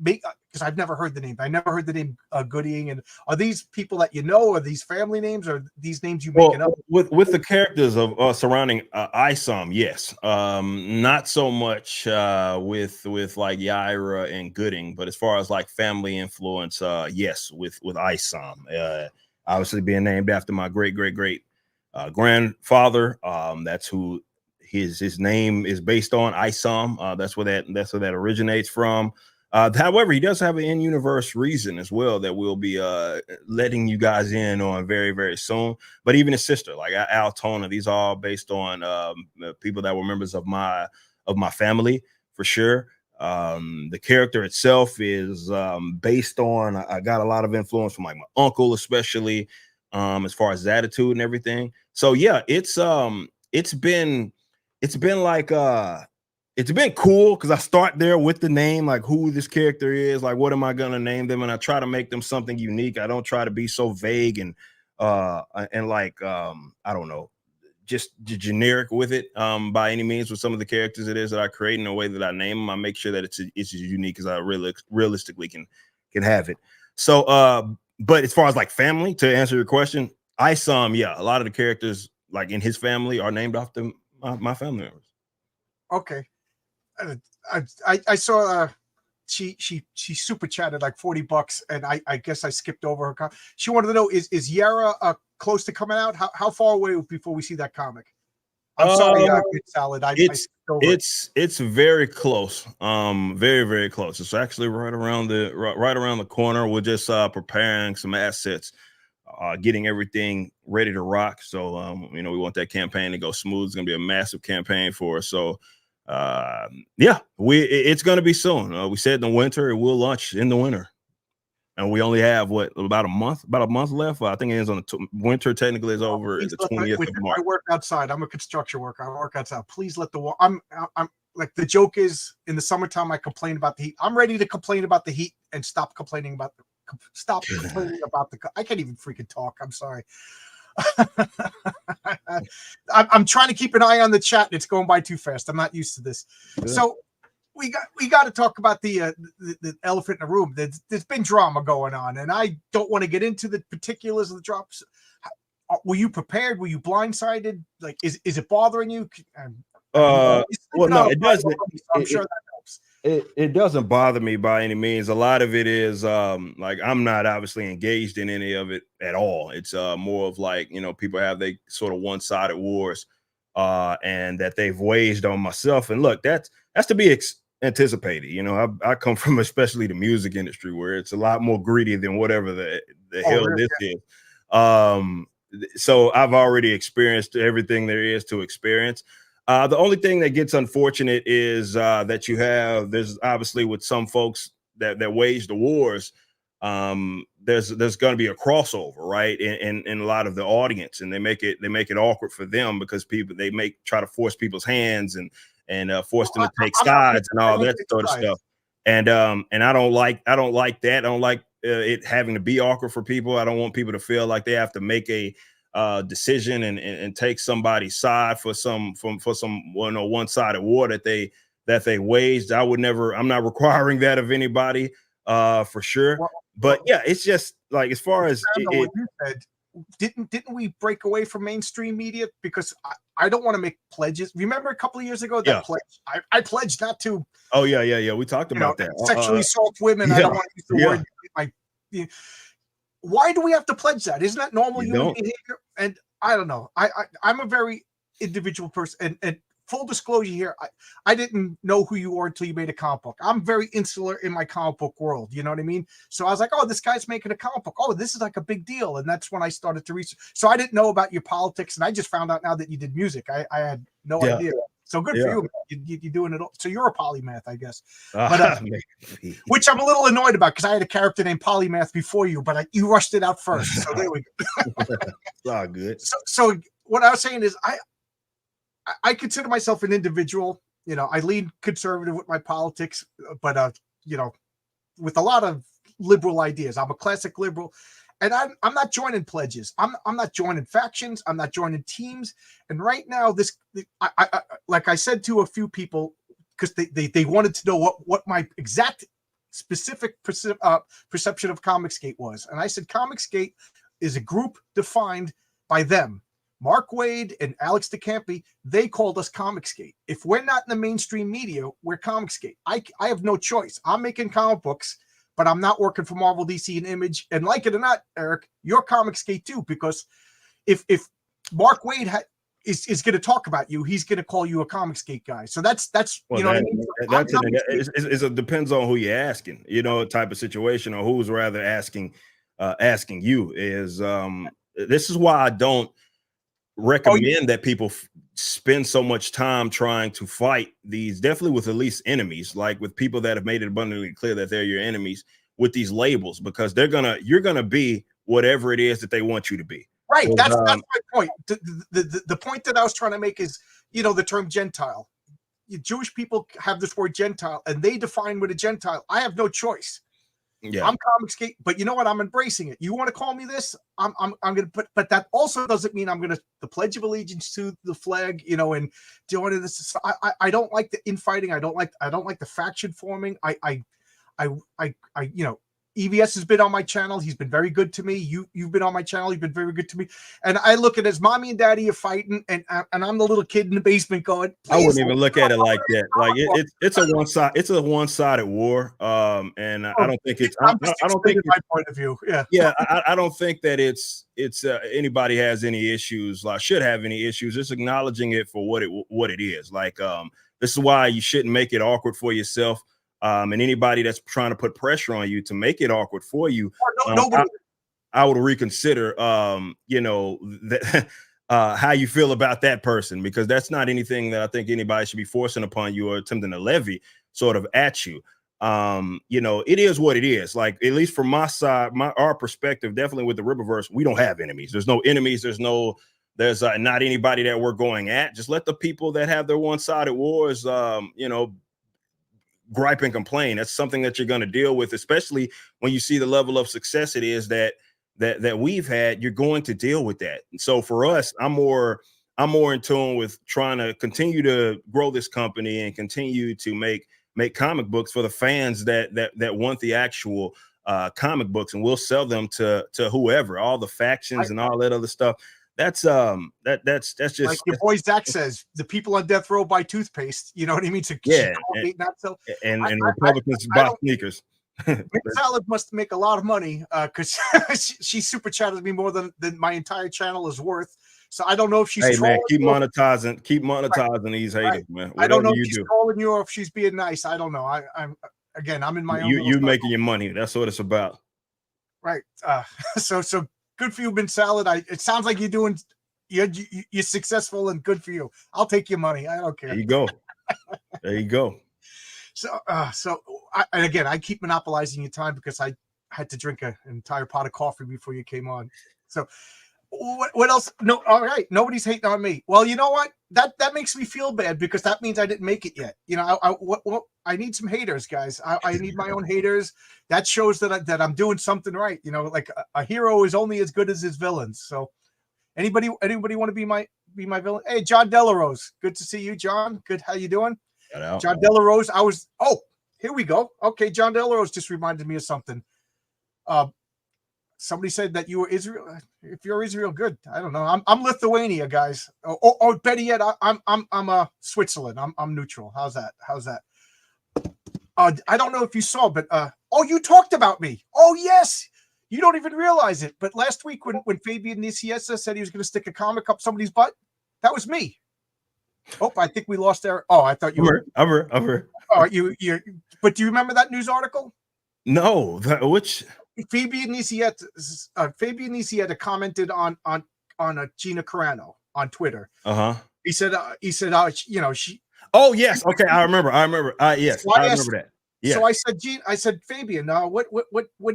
Speaker 1: because I've never heard the name. I never heard the name Gooding. And are these people that you know? Are these family names? Or these names you making up?
Speaker 2: With the characters of surrounding Isom, yes. Not so much with like Yaira and Gooding, but as far as like family influence, yes, with Isom. Obviously being named after my great grandfather. That's who his name is based on, Isom. That's where that originates from. However, he does have an in-universe reason as well that we'll be letting you guys in on very, very soon. But even his sister, like Altona, these are all based on people that were members of my family for sure. The character itself is based on, I got a lot of influence from like my uncle, especially as far as his attitude and everything. So yeah, it's been like it's been cool because I start there with the name, like who this character is, like what am I gonna name them, and I try to make them something unique. I don't try to be so vague and like I don't know, just generic with it by any means. With some of the characters it is that I create in the way that I name them, I make sure that it's as unique as I realistically can have it. So but as far as like family, to answer your question, yeah, a lot of the characters like in his family are named after my family members.
Speaker 1: Okay. I saw she super chatted like $40, and I guess I skipped over her. She wanted to know is Yara close to coming out? How far away before we see that comic? I'm sorry, Good Salad.
Speaker 2: It's very close. Very, very close. It's actually right around the corner. We're just preparing some assets, getting everything ready to rock. So we want that campaign to go smooth. It's gonna be a massive campaign for us. So yeah, it's gonna be soon. We said in the winter, it will launch in the winter. And we only have about a month left. I think it ends on the winter. Technically, is over the 20th of March.
Speaker 1: I work outside. I'm a construction worker. I work outside. Please let the I'm like the joke is in the summertime. I complain about the heat. I'm ready to complain about the heat and stop complaining about the. I can't even freaking talk. I'm sorry. I'm trying to keep an eye on the chat. And it's going by too fast. I'm not used to this. Yeah. So we got to talk about the elephant in the room. There's been drama going on, and I don't want to get into the particulars of the drops. Were you prepared? Were you blindsided? Like, is it bothering you?
Speaker 2: Well, no, it doesn't. I'm sure that helps. It doesn't bother me by any means. A lot of it is like I'm not obviously engaged in any of it at all. It's more of like, people have they sort of one-sided wars and that they've waged on myself. And look, that's to be anticipated. I come from especially the music industry where it's a lot more greedy than whatever the hell really? This is. So I've already experienced everything there is to experience. The only thing that gets unfortunate is that there's obviously with some folks that wage the wars, there's going to be a crossover, right? In a lot of the audience, and they make it awkward for them because they try to force people's hands and force them to take sides and all that sort of stuff. And I don't like that. I don't like it having to be awkward for people. I don't want people to feel like they have to make a decision and take somebody's side for some one-sided war that they that they waged. I'm not requiring that of anybody, for sure. But yeah, it's just like, as far as
Speaker 1: what you said, didn't we break away from mainstream media? Because I don't want to make pledges. Remember a couple of years ago that pledge? I pledged not to.
Speaker 2: Oh yeah. We talked about that.
Speaker 1: Sexually assault women. I don't want to use the word. Why do we have to pledge that? Isn't that normal human behavior? And I don't know. I'm a very individual person, and full disclosure here, I didn't know who you were until you made a comic book. I'm very insular in my comic book world. You know what I mean? So I was like, oh, this guy's making a comic book. Oh, this is like a big deal. And that's when I started to research. So I didn't know about your politics, and I just found out now that you did music. I had no idea. So good for you. You're doing it all. So you're a polymath, I guess. But, which I'm a little annoyed about, because I had a character named Polymath before you, but you rushed it out first. So there we go.
Speaker 2: It's all good.
Speaker 1: So what I was saying is, I consider myself an individual. You know, I lean conservative with my politics, but you know, with a lot of liberal ideas. I'm a classic liberal, and I'm not joining pledges. I'm not joining factions. I'm not joining teams. And right now, I like I said to a few people, because they wanted to know what my exact specific perception of Comicsgate was, and I said Comicsgate is a group defined by them. Mark Wade and Alex DeCampi, they called us Comicsgate. If we're not in the mainstream media, we're Comicsgate. I have no choice. I'm making comic books, but I'm not working for Marvel, DC, and Image. And like it or not, Eric, you're Comicsgate too, because if Mark Wade is going to talk about you, he's going to call you a Comicsgate guy. So that's you know what I mean?
Speaker 2: It depends on who you're asking, you know, type of situation, or who's rather asking you is this is why I don't recommend that people spend so much time trying to fight these, definitely with at least enemies, like with people that have made it abundantly clear that they're your enemies, with these labels, because you're gonna be whatever it is that they want you to be.
Speaker 1: Right. That's my point. The point that I was trying to make is, you know, the term Gentile. Jewish people have this word Gentile, and they define what a Gentile. I have no choice. Yeah. I'm Comicsgate, but you know what? I'm embracing it. You want to call me this? I'm going to put, but that also doesn't mean I'm going to the Pledge of Allegiance to the flag, you know, and join this. I don't like the infighting. I don't like the faction forming. I you know, EVS has been on my channel. He's been very good to me. You've been on my channel. You've been very good to me. And I look at it as mommy and daddy are fighting, and I'm the little kid in the basement going.
Speaker 2: I wouldn't even look at it like that. Like it's a one-sided war. And I don't think it's. I don't think
Speaker 1: my point of view. Yeah.
Speaker 2: Yeah. I don't think that it's anybody has any issues. Like should have any issues. Just acknowledging it for what it is. Like this is why you shouldn't make it awkward for yourself. And anybody that's trying to put pressure on you to make it awkward for you, I would reconsider, you know, how you feel about that person, because that's not anything that I think anybody should be forcing upon you or attempting to levy sort of at you. You know, it is what it is. Like, at least from my side, our perspective, definitely with the Rippaverse, we don't have enemies. There's no enemies. There's not anybody that we're going at. Just let the people that have their one-sided wars, you know, gripe and complain. That's something that you're going to deal with, especially when you see the level of success it is that we've had. You're going to deal with that. And so for us, I'm more in tune with trying to continue to grow this company and continue to make comic books for the fans that want the actual comic books, and we'll sell them to whoever, all the factions and all that other stuff. That's just
Speaker 1: like your boy Zach says, the people on death row buy toothpaste. You know what I mean? So
Speaker 2: yeah, and Republicans buy sneakers.
Speaker 1: Salad must make a lot of money because she super chatted me more than my entire channel is worth. So I don't know if she's
Speaker 2: man, keep monetizing these haters, man. Whatever
Speaker 1: I don't know if she's trolling you or if she's being nice. I don't know. I'm in my own.
Speaker 2: You making your money. That's what it's about.
Speaker 1: Right. So good for you, Ben Salad. It sounds like you're successful and good for you. I'll take your money. I don't care.
Speaker 2: There you go. There you go.
Speaker 1: So and again, I keep monopolizing your time because I had to drink an entire pot of coffee before you came on. So what else? No, all right. Nobody's hating on me. Well, you know what? That makes me feel bad because that means I didn't make it yet. You know, I need some haters, guys. I need my own haters. That shows that I'm doing something right. You know, like a hero is only as good as his villains. So anybody want to be my villain? Hey, John Delarose. Good to see you, John. Good. How you doing?
Speaker 2: Shout out.
Speaker 1: John Delarose. Here we go. Okay, John Delarose just reminded me of something. Somebody said that you were Israel. If you're Israel, good. I don't know. I'm Lithuania, guys. Or better yet, I'm Switzerland. I'm neutral. How's that? I don't know if you saw, but you talked about me. Oh yes, you don't even realize it. But last week when Fabian Nicieza said he was going to stick a comic up somebody's butt, that was me. Oh, I think we lost Eric. Oh, I thought you were.
Speaker 2: I've heard.
Speaker 1: Oh, you. But do you remember that news article?
Speaker 2: No, which
Speaker 1: Fabian Nicieza commented on Gina Carano on Twitter. He said she.
Speaker 2: Oh yes, okay, I remember. Yes, I remember that. Yeah.
Speaker 1: So I said, Fabian, what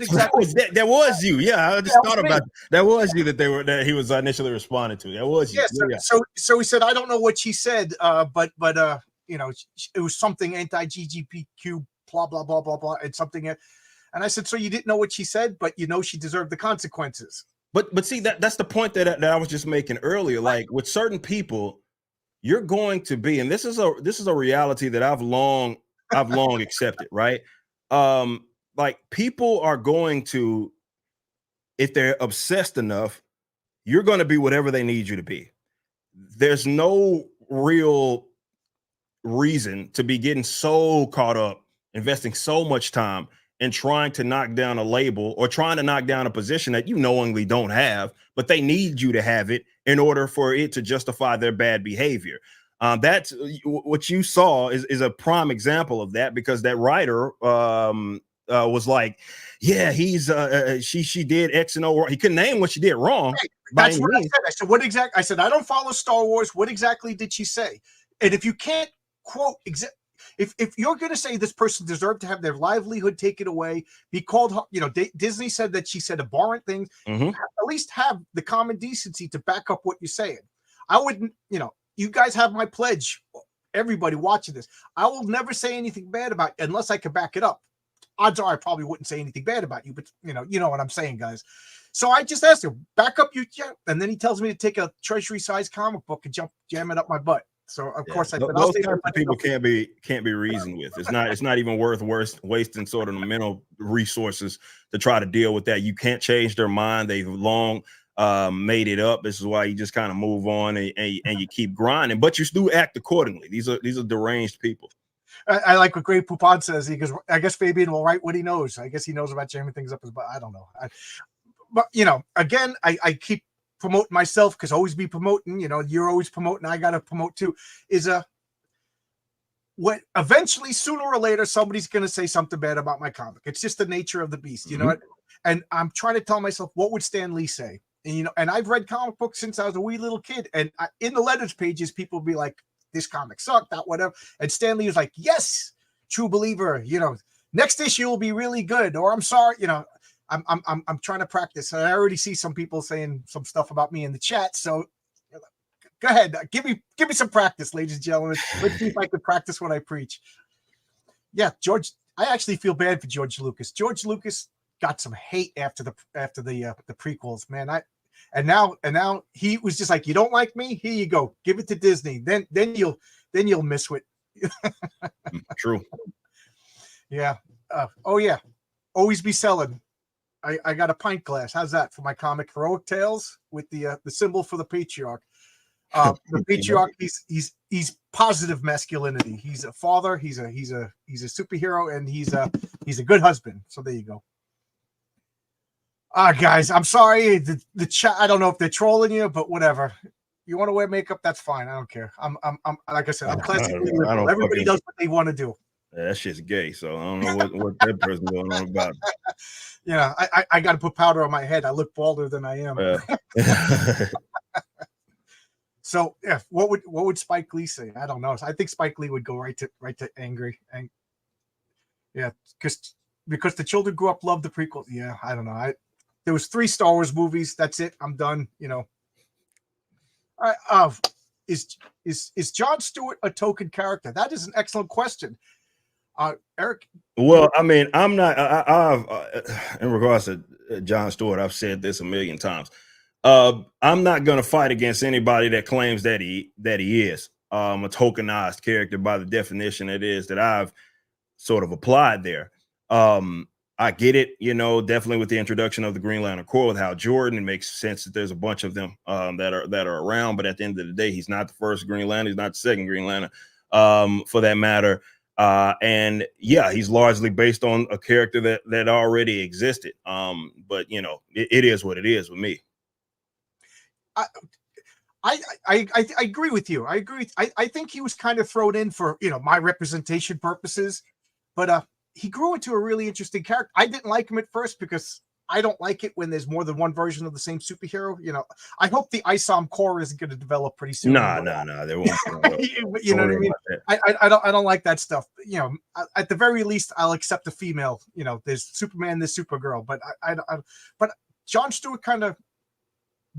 Speaker 1: exactly?
Speaker 2: That was you. Yeah, I just thought about it. That was you that he was initially responding to. That was you.
Speaker 1: Yeah, so he said, I don't know what she said, but it was something anti-GGPQ, blah blah blah blah blah, and something. And I said, so you didn't know what she said, but she deserved the consequences.
Speaker 2: But see, that's the point that I was just making earlier. Like with certain people, you're going to be, and this is a reality that I've long accepted, right? Like people are going to, if they're obsessed enough, you're going to be whatever they need you to be. There's no real reason to be getting so caught up, investing so much time in trying to knock down a label or trying to knock down a position that you knowingly don't have, but they need you to have it in order for it to justify their bad behavior. That's what you saw is a prime example of that, because that writer was like, yeah, she did X and O. He couldn't name what she did wrong.
Speaker 1: Right. That's what I said. I said, what exactly? I said, I don't follow Star Wars. What exactly did she say? And if you can't quote if you're going to say this person deserved to have their livelihood taken away, be called, Disney said that she said abhorrent things, at least have the common decency to back up what you're saying. I wouldn't, you guys have my pledge. Everybody watching this, I will never say anything bad about you unless I can back it up. Odds are I probably wouldn't say anything bad about you, but you know what I'm saying, guys. So I just asked him, back up and then he tells me to take a treasury-sized comic book and jam it up my butt. So of course I said,
Speaker 2: those types of people can't be reasoned with. It's not even worth wasting sort of the mental resources to try to deal with that. You can't change their mind. They've long made it up. This is why you just kind of move on and you keep grinding, but you do act accordingly. These are deranged people.
Speaker 1: I like what Great Poupon says. He goes, I guess Fabian will write what he knows. I guess he knows about jamming things up his butt. I don't know. But again, I keep promoting myself because always be promoting, you're always promoting. I got to promote too. What eventually, sooner or later, somebody's going to say something bad about my comic. It's just the nature of the beast, you know what? And I'm trying to tell myself, what would Stan Lee say? And, and I've read comic books since I was a wee little kid. And in the letters pages, people be like, this comic sucked, that whatever. And Stan Lee was like, yes, true believer, next issue will be really good. Or I'm sorry, I'm trying to practice. And I already see some people saying some stuff about me in the chat. So go ahead, give me some practice, ladies and gentlemen. Let's see if I can practice what I preach. Yeah, George, I actually feel bad for George Lucas. George Lucas got some hate after the prequels, man. And now he was just like, you don't like me? Here you go, give it to Disney. Then you'll miss it.
Speaker 2: True.
Speaker 1: Yeah. Oh yeah. Always be selling. I got a pint glass. How's that for my comic Heroic Tales with the symbol for the patriarch? The patriarch, he's positive masculinity. He's a father. He's a superhero, and he's a good husband. So there you go. Guys, I'm sorry. The chat. I don't know if they're trolling you, but whatever. You want to wear makeup? That's fine. I don't care. I'm like I said, I'm classically liberal. Everybody does what they want to do.
Speaker 2: Yeah, that shit's gay. So I don't know what that person going on about.
Speaker 1: Yeah, I got to put powder on my head. I look balder than I am. So yeah, what would Spike Lee say? I don't know. I think Spike Lee would go right to angry. And yeah, because the children grew up, loved the prequel. Yeah, I don't know. There was 3 Star Wars movies. That's it. I'm done. Is Jon Stewart a token character? That is an excellent question. Eric.
Speaker 2: Well, I mean, I'm not. I've in regards to Jon Stewart, I've said this a million times. I'm not going to fight against anybody that claims that he is. a tokenized character by the definition it is that I've sort of applied there. I get it, you know, definitely with the introduction of the Green Lantern Corps with Hal Jordan, it makes sense that there's a bunch of them that are around. But at the end of the day, he's not the first Green Lantern, he's not the second Green Lantern, for that matter. And yeah, he's largely based on a character that already existed. But you know, it is what it is with me.
Speaker 1: I agree with you. I agree. I think he was kind of thrown in for, you know, my representation purposes, but he grew into a really interesting character. I didn't like him at first because I don't like it when there's more than one version of the same superhero. You know, I hope the ISOM core isn't going to develop pretty soon.
Speaker 2: Nah, there won't.
Speaker 1: You know what I mean? I don't like that stuff. You know, at the very least, I'll accept a female. You know, there's Superman, there's Supergirl, but but John Stewart kind of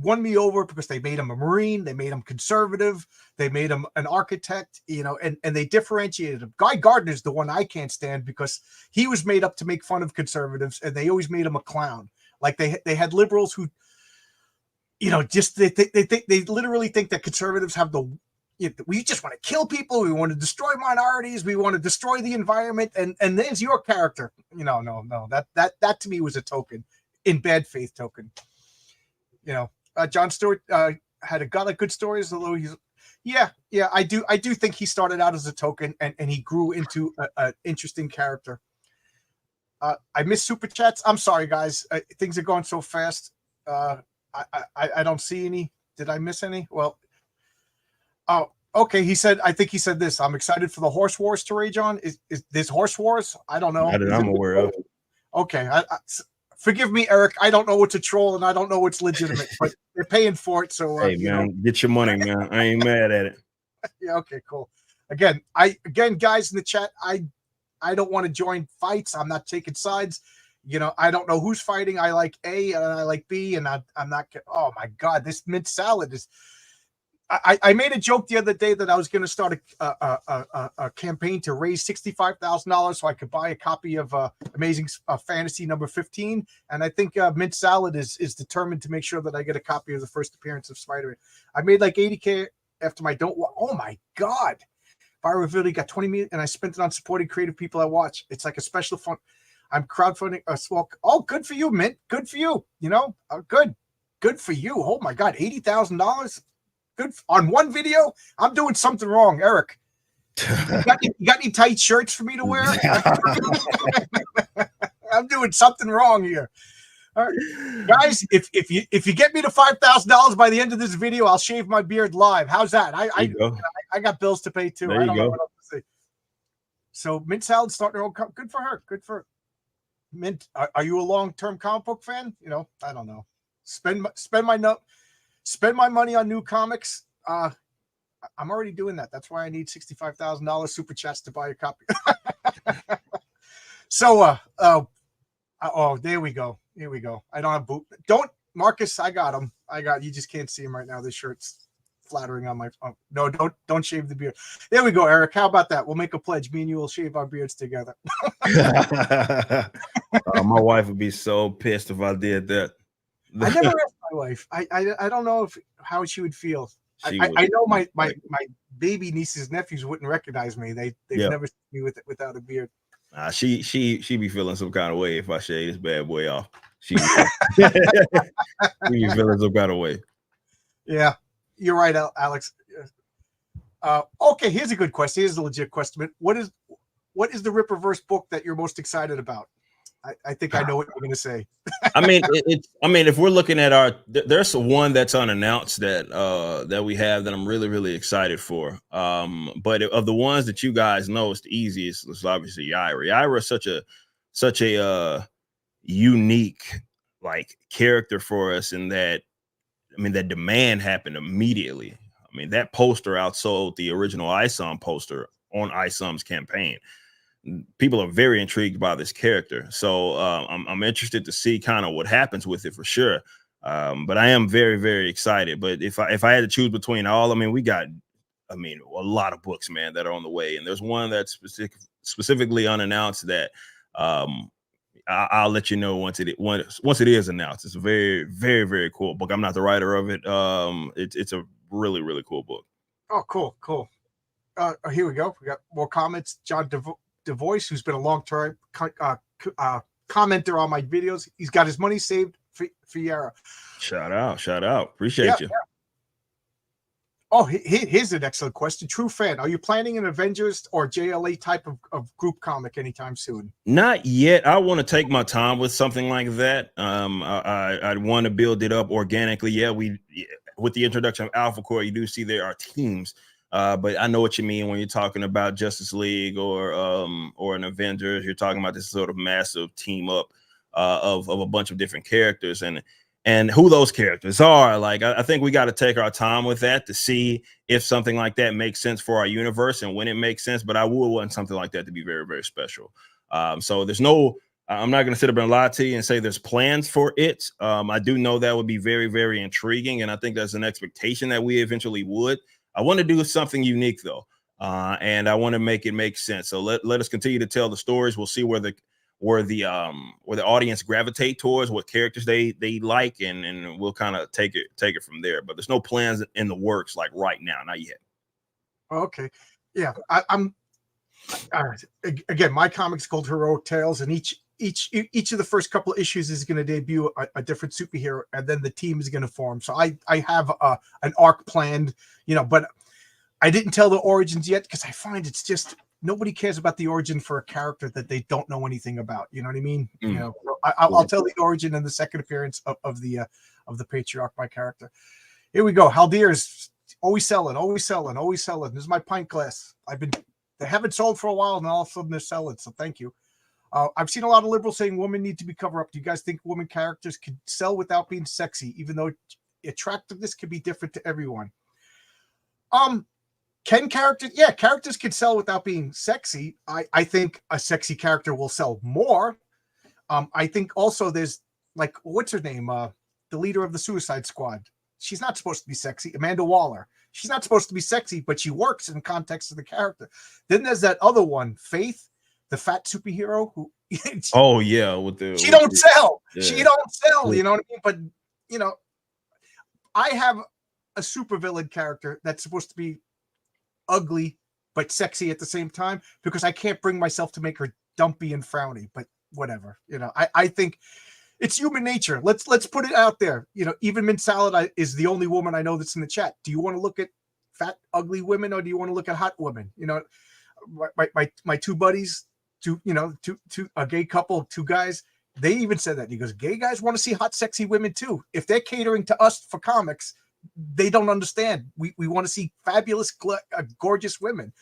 Speaker 1: won me over because they made him a Marine, they made him conservative, they made him an architect, you know, and they differentiated him. Guy Gardner's the one I can't stand because he was made up to make fun of conservatives, and they always made him a clown. Like they had liberals who, you know, just they literally think that conservatives have the, you know, we just want to kill people, we want to destroy minorities, we want to destroy the environment, and there's your character. You know, no, that to me was a token, in bad faith token. You know. John Stewart had a lot of good stories, although I do think he started out as a token and he grew into an interesting character. I miss super chats. I'm sorry, guys. Things are going so fast. I don't see any. Did I miss any? Well, oh, okay. I think he said this. I'm excited for the Horse Wars to rage on. Is this Horse Wars? I don't know.
Speaker 2: That I'm aware of.
Speaker 1: Okay. Forgive me, Eric. I don't know what's a troll and I don't know what's legitimate, but they're paying for it. So,
Speaker 2: hey, man, get your money, man. I ain't mad at it.
Speaker 1: Yeah. Okay. Cool. Again, guys in the chat, I don't want to join fights. I'm not taking sides. You know, I don't know who's fighting. I like A and I like B, and I'm not. Oh my God, this mint salad is. I made a joke the other day that I was going to start a campaign to raise $65,000 so I could buy a copy of Amazing Fantasy number 15. And I think Mint Salad is determined to make sure that I get a copy of the first appearance of Spider-Man. I made like $80K after my oh my God. Viral video got 20 million and I spent it on supporting creative people I watch. It's like a special fund. I'm crowdfunding a small. Oh, good for you, Mint. Good for you. You know, good for you. Oh my God, $80,000. Good on one video. I'm doing something wrong, Eric. You got any tight shirts for me to wear? I'm doing something wrong here. All right. Guys, if you get me to $5,000 by the end of this video, I'll shave my beard live. How's that? I got bills to pay too.
Speaker 2: There
Speaker 1: I don't
Speaker 2: you
Speaker 1: know
Speaker 2: go.
Speaker 1: what else to say. So Mint Salad starting her own. Good for her. Good for her. Mint. Are you a long-term comic book fan? You know, I don't know. Spend my money on new comics. I'm already doing that. That's why I need $65,000 super chats to buy a copy. So, there we go. Here we go. I don't have boot. Don't, Marcus. I got him. You just can't see him right now. This shirt's flattering on my. Oh, no, don't shave the beard. There we go, Eric. How about that? We'll make a pledge. Me and you will shave our beards together.
Speaker 2: My wife would be so pissed if I did that.
Speaker 1: I never asked my wife. I don't know how she would feel. I know my baby nieces, nephews wouldn't recognize me. They've never seen me without a beard.
Speaker 2: She be feeling some kind of way if I shave this bad boy off. She be feeling some kind of way. Yeah,
Speaker 1: you're right, Alex. Okay, here's a good question. Here's a legit question. What is the Rippaverse book that you're most excited about? I think I know what you're going to say.
Speaker 2: I mean, if we're looking at there's one that's unannounced that we have that I'm really, really excited for. But of the ones that you guys know, it's the easiest. It's obviously Yaira. Yaira is such a unique like character for us in that. I mean, that demand happened immediately. I mean, that poster outsold the original ISOM poster on ISOM's campaign. People are very intrigued by this character, so I'm interested to see kind of what happens with it for sure. But I am very, very excited. But if I had to choose between all, I mean, we got, a lot of books, man, that are on the way, and there's one that's specifically unannounced that I'll let you know once it is announced. It's a very, very, very cool book. I'm not the writer of it. It's a really, really cool book.
Speaker 1: Oh, cool. here we go. We got more comments. John DeVoice, who's been a long-term commenter on my videos. He's got his money saved for Yara.
Speaker 2: Shout out. Appreciate you.
Speaker 1: Yeah. Oh, here's an excellent question. True fan, are you planning an Avengers or JLA type of group comic anytime soon?
Speaker 2: Not yet. I want to take my time with something like that. I'd want to build it up organically. Yeah, with the introduction of Alpha Core, you do see there are teams. But I know what you mean when you're talking about Justice League or an Avengers. You're talking about this sort of massive team up of a bunch of different characters, and who those characters are. Like, I think we got to take our time with that to see if something like that makes sense for our universe and when it makes sense. But I would want something like that to be very, very special. So I'm not going to sit up and lie to you and say there's plans for it. I do know that would be very, very intriguing. And I think that's an expectation that we eventually would. I want to do something unique, though. And I want to make it make sense. So let us continue to tell the stories. We'll see where the audience gravitate towards, what characters they like, and we'll kind of take it from there. But there's no plans in the works like right now, not yet.
Speaker 1: Okay, yeah, I'm. Again, my comic's called Heroic Tales, and each of the first couple of issues is going to debut a different superhero, and then the team is going to form. So I have an arc planned, but I didn't tell the origins yet because I find it's just nobody cares about the origin for a character that they don't know anything about. You know what I mean? I'll tell the origin in the second appearance of the patriarch, my character. Here we go. Haldir is always selling. This is my pint glass. They haven't sold for a while, and all of a sudden they're selling. So thank you. I've seen a lot of liberals saying women need to be covered up. Do you guys think women characters can sell without being sexy, even though attractiveness can be different to everyone? Characters can sell without being sexy. I think a sexy character will sell more. I think also there's, like, what's her name? The leader of the Suicide Squad. She's not supposed to be sexy. Amanda Waller. She's not supposed to be sexy, but she works in context of the character. Then there's that other one, Faith, the fat superhero who.
Speaker 2: Oh yeah,
Speaker 1: she don't sell. Yeah. She don't sell. You know what I mean? But I have a supervillain character that's supposed to be ugly but sexy at the same time because I can't bring myself to make her dumpy and frowny. But whatever, I think it's human nature. Let's put it out there. Even Mint Salad is the only woman I know that's in the chat. Do you want to look at fat, ugly women, or do you want to look at hot women? My two buddies, a gay couple, two guys, they even said that. He goes, gay guys want to see hot, sexy women too. If they're catering to us for comics, they don't understand. We want to see fabulous, gorgeous women.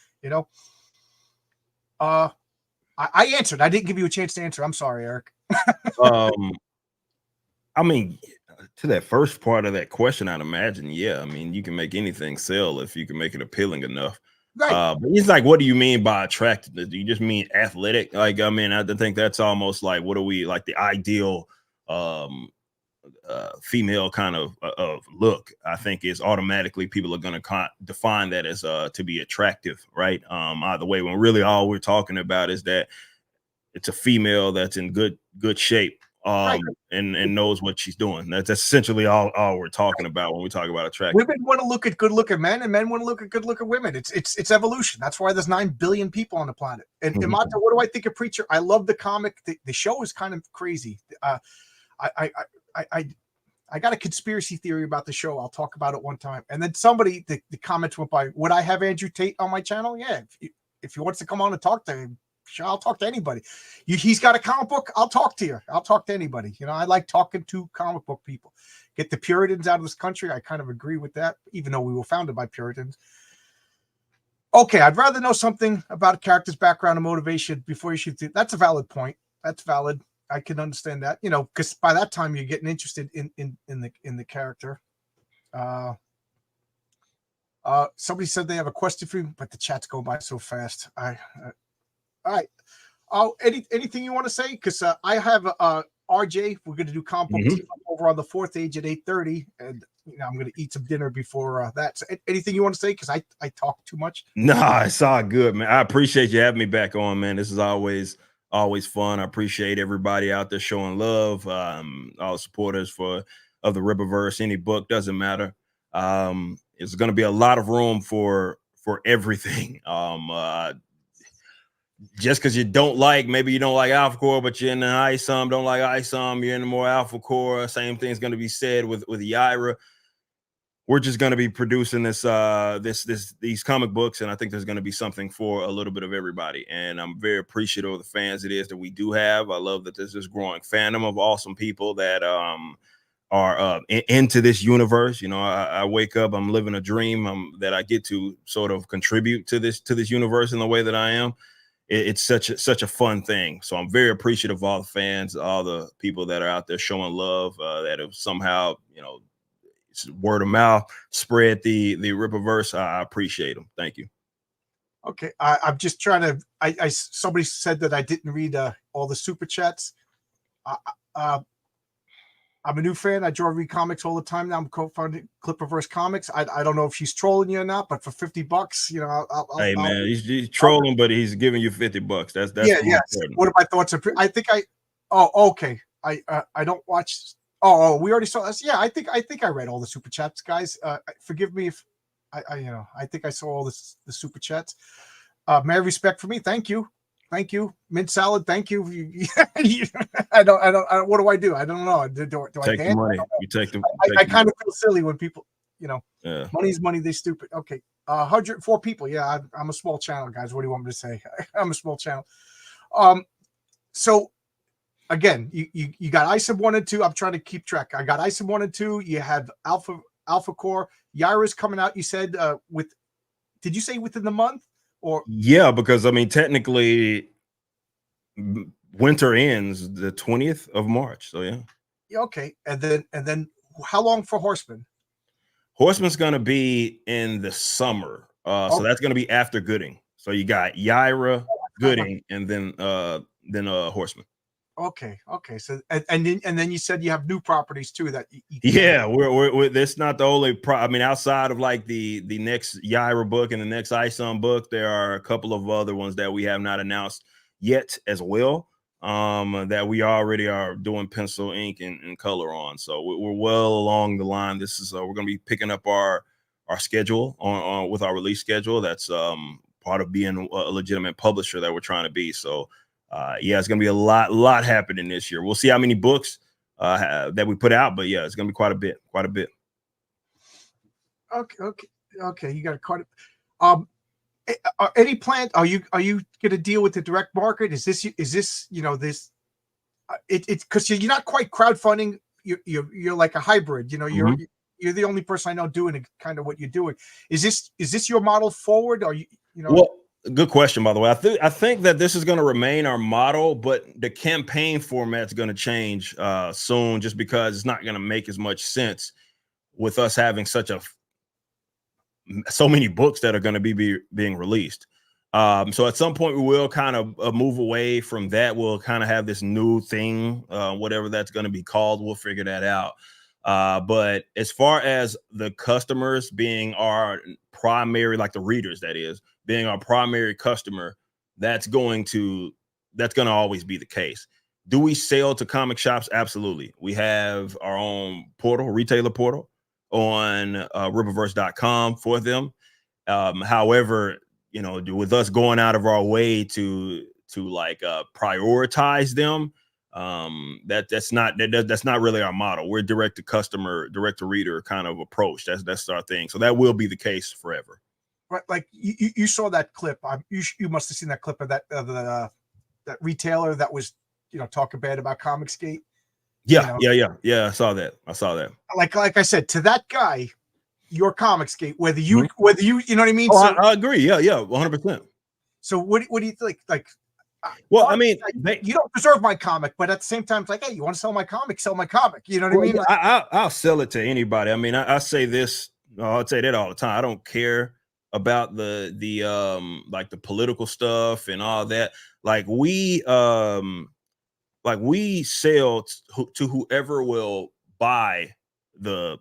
Speaker 1: I answered. I didn't give you a chance to answer. I'm sorry, Eric.
Speaker 2: I mean, to that first part of that question, I'd imagine, yeah. I mean, you can make anything sell if you can make it appealing enough. Right. But it's like, what do you mean by attractiveness? Do you just mean athletic? Like, I mean, I think that's almost like, what are we, like the ideal female kind of look? I think is automatically people are going to define that as to be attractive, right? Either way, when really all we're talking about is that it's a female that's in good shape. Right. and knows what she's doing. That's essentially all we're talking about when we talk about attraction.
Speaker 1: Women want to look at good-looking men, and men want to look at good-looking women. It's evolution. That's why there's 9 billion people on the planet. And Mata, what do I think of Preacher? I love the comic. The show is kind of crazy. I got a conspiracy theory about the show. I'll talk about it one time. And then the comments went by, would I have Andrew Tate on my channel? Yeah. If he wants to come on and talk to him, sure, I'll talk to anybody. He's got a comic book, I'll talk to you. I'll talk to anybody. I like talking to comic book people. Get the Puritans out of this country. I kind of agree with that, even though we were founded by Puritans. Okay, I'd rather know something about a character's background and motivation before you shoot. That's a valid point. That's valid. I can understand that, because by that time you're getting interested in the character. Somebody said they have a question for you, but the chat's going by so fast. All right. Oh, anything you want to say? Because I have RJ. We're going to do comic book team up over on the 4th age at 8:30, and I'm going to eat some dinner before that. So anything you want to say? Because I talk too much.
Speaker 2: Nah, it's all good, man. I appreciate you having me back on, man. This is always fun. I appreciate everybody out there showing love. All supporters of the Rippaverse. Any book doesn't matter. It's going to be a lot of room for for everything. Just because maybe you don't like alpha core, but you're in the ISOM, don't like ISOM, you're in the more alpha core. Same thing's going to be said with Yaira. We're just going to be producing these comic books, and I think there's going to be something for a little bit of everybody. And I'm very appreciative of the fans it is that we do have. I love that there's this growing fandom of awesome people that are into this universe. You know, I wake up, I'm living a dream that I get to sort of contribute to this universe in the way that I am. It's such a fun thing. So I'm very appreciative of all the fans, all the people that are out there showing love, that have somehow, you know, word of mouth spread the Rippaverse. I appreciate them. Thank you.
Speaker 1: Okay, I'm just trying to. Somebody said that I didn't read all the super chats. I'm a new fan. I read comics all the time now. I'm co-founding Clipperverse Comics. I don't know if she's trolling you or not, but for $50, you know,
Speaker 2: hey man, he's trolling, but he's giving you $50. That's
Speaker 1: yeah.
Speaker 2: important.
Speaker 1: What are my thoughts? I think Oh, okay. I don't watch. Oh, we already saw this. Yeah, I think I read all the super chats, guys. Forgive me if I think I saw all the super chats. Mad respect for me. Thank you. Mint salad. Thank you. I don't. What do I do? I don't know. Do I
Speaker 2: take
Speaker 1: dance?
Speaker 2: the money? You take the.
Speaker 1: I kind of feel silly when people,
Speaker 2: yeah.
Speaker 1: Money's money. They stupid. Okay. 104 people. Yeah, I'm a small channel, guys. What do you want me to say? I'm a small channel. So again, you got ISOM 1 and 2. I'm trying to keep track. I got ISOM 1 and 2. You have Alpha Core. Yaira's coming out. You said did you say within the month? Or
Speaker 2: yeah, because I mean, technically, winter ends the 20th of March. So yeah.
Speaker 1: Okay, and then how long for Horseman?
Speaker 2: Horseman's gonna be in the summer. So that's gonna be after Gooding. So you got Yaira, Gooding, and then Horseman.
Speaker 1: Okay. So and then you said you have new properties too that
Speaker 2: yeah, we're that's not the only I mean, outside of like the next Yaira book and the next ISOM book, there are a couple of other ones that we have not announced yet as well, that we already are doing pencil, ink, and color on. So we're well along the line. This is we're going to be picking up our schedule on with our release schedule. That's part of being a legitimate publisher that we're trying to be. So yeah, it's gonna be a lot happening this year. We'll see how many books that we put out, but yeah, it's gonna be quite a bit.
Speaker 1: Okay. You got to cut it. Any plan? Are you gonna deal with the direct market? Is this this it's because you're not quite crowdfunding. You're like a hybrid. You're the only person I know doing kind of what you're doing. Is this your model forward? Or
Speaker 2: Well, good question, by the way. I think that this is going to remain our model, but the campaign format's going to change soon, just because it's not going to make as much sense with us having so many books that are going to be being released. So at some point we will kind of move away from that. We'll kind of have this new thing, whatever that's going to be called. We'll figure that out. But as far as the customers being our primary, like the readers, that is, being our primary customer, that's going to always be the case. Do we sell to comic shops? Absolutely. We have our own portal, retailer portal on Rippaverse.com for them. However, with us going out of our way to like prioritize them, that's not really our model. We're direct to customer, direct to reader kind of approach. That's our thing. So that will be the case forever.
Speaker 1: Right, like you saw that clip. You must have seen that clip of that that retailer that was talking bad about Comicsgate.
Speaker 2: Yeah. I saw that.
Speaker 1: Like I said, to that guy, your Comicsgate, whether you know what I mean.
Speaker 2: Oh, I agree. Yeah, 100%.
Speaker 1: So what do you think? Like,
Speaker 2: well, I mean,
Speaker 1: you don't deserve my comic, but at the same time, it's like, hey, you want to sell my comic? Sell my comic. You know what I mean?
Speaker 2: Like, I'll sell it to anybody. I mean, I say this. I'll say that all the time. I don't care about the like the political stuff and all that. Like we sell to whoever will buy the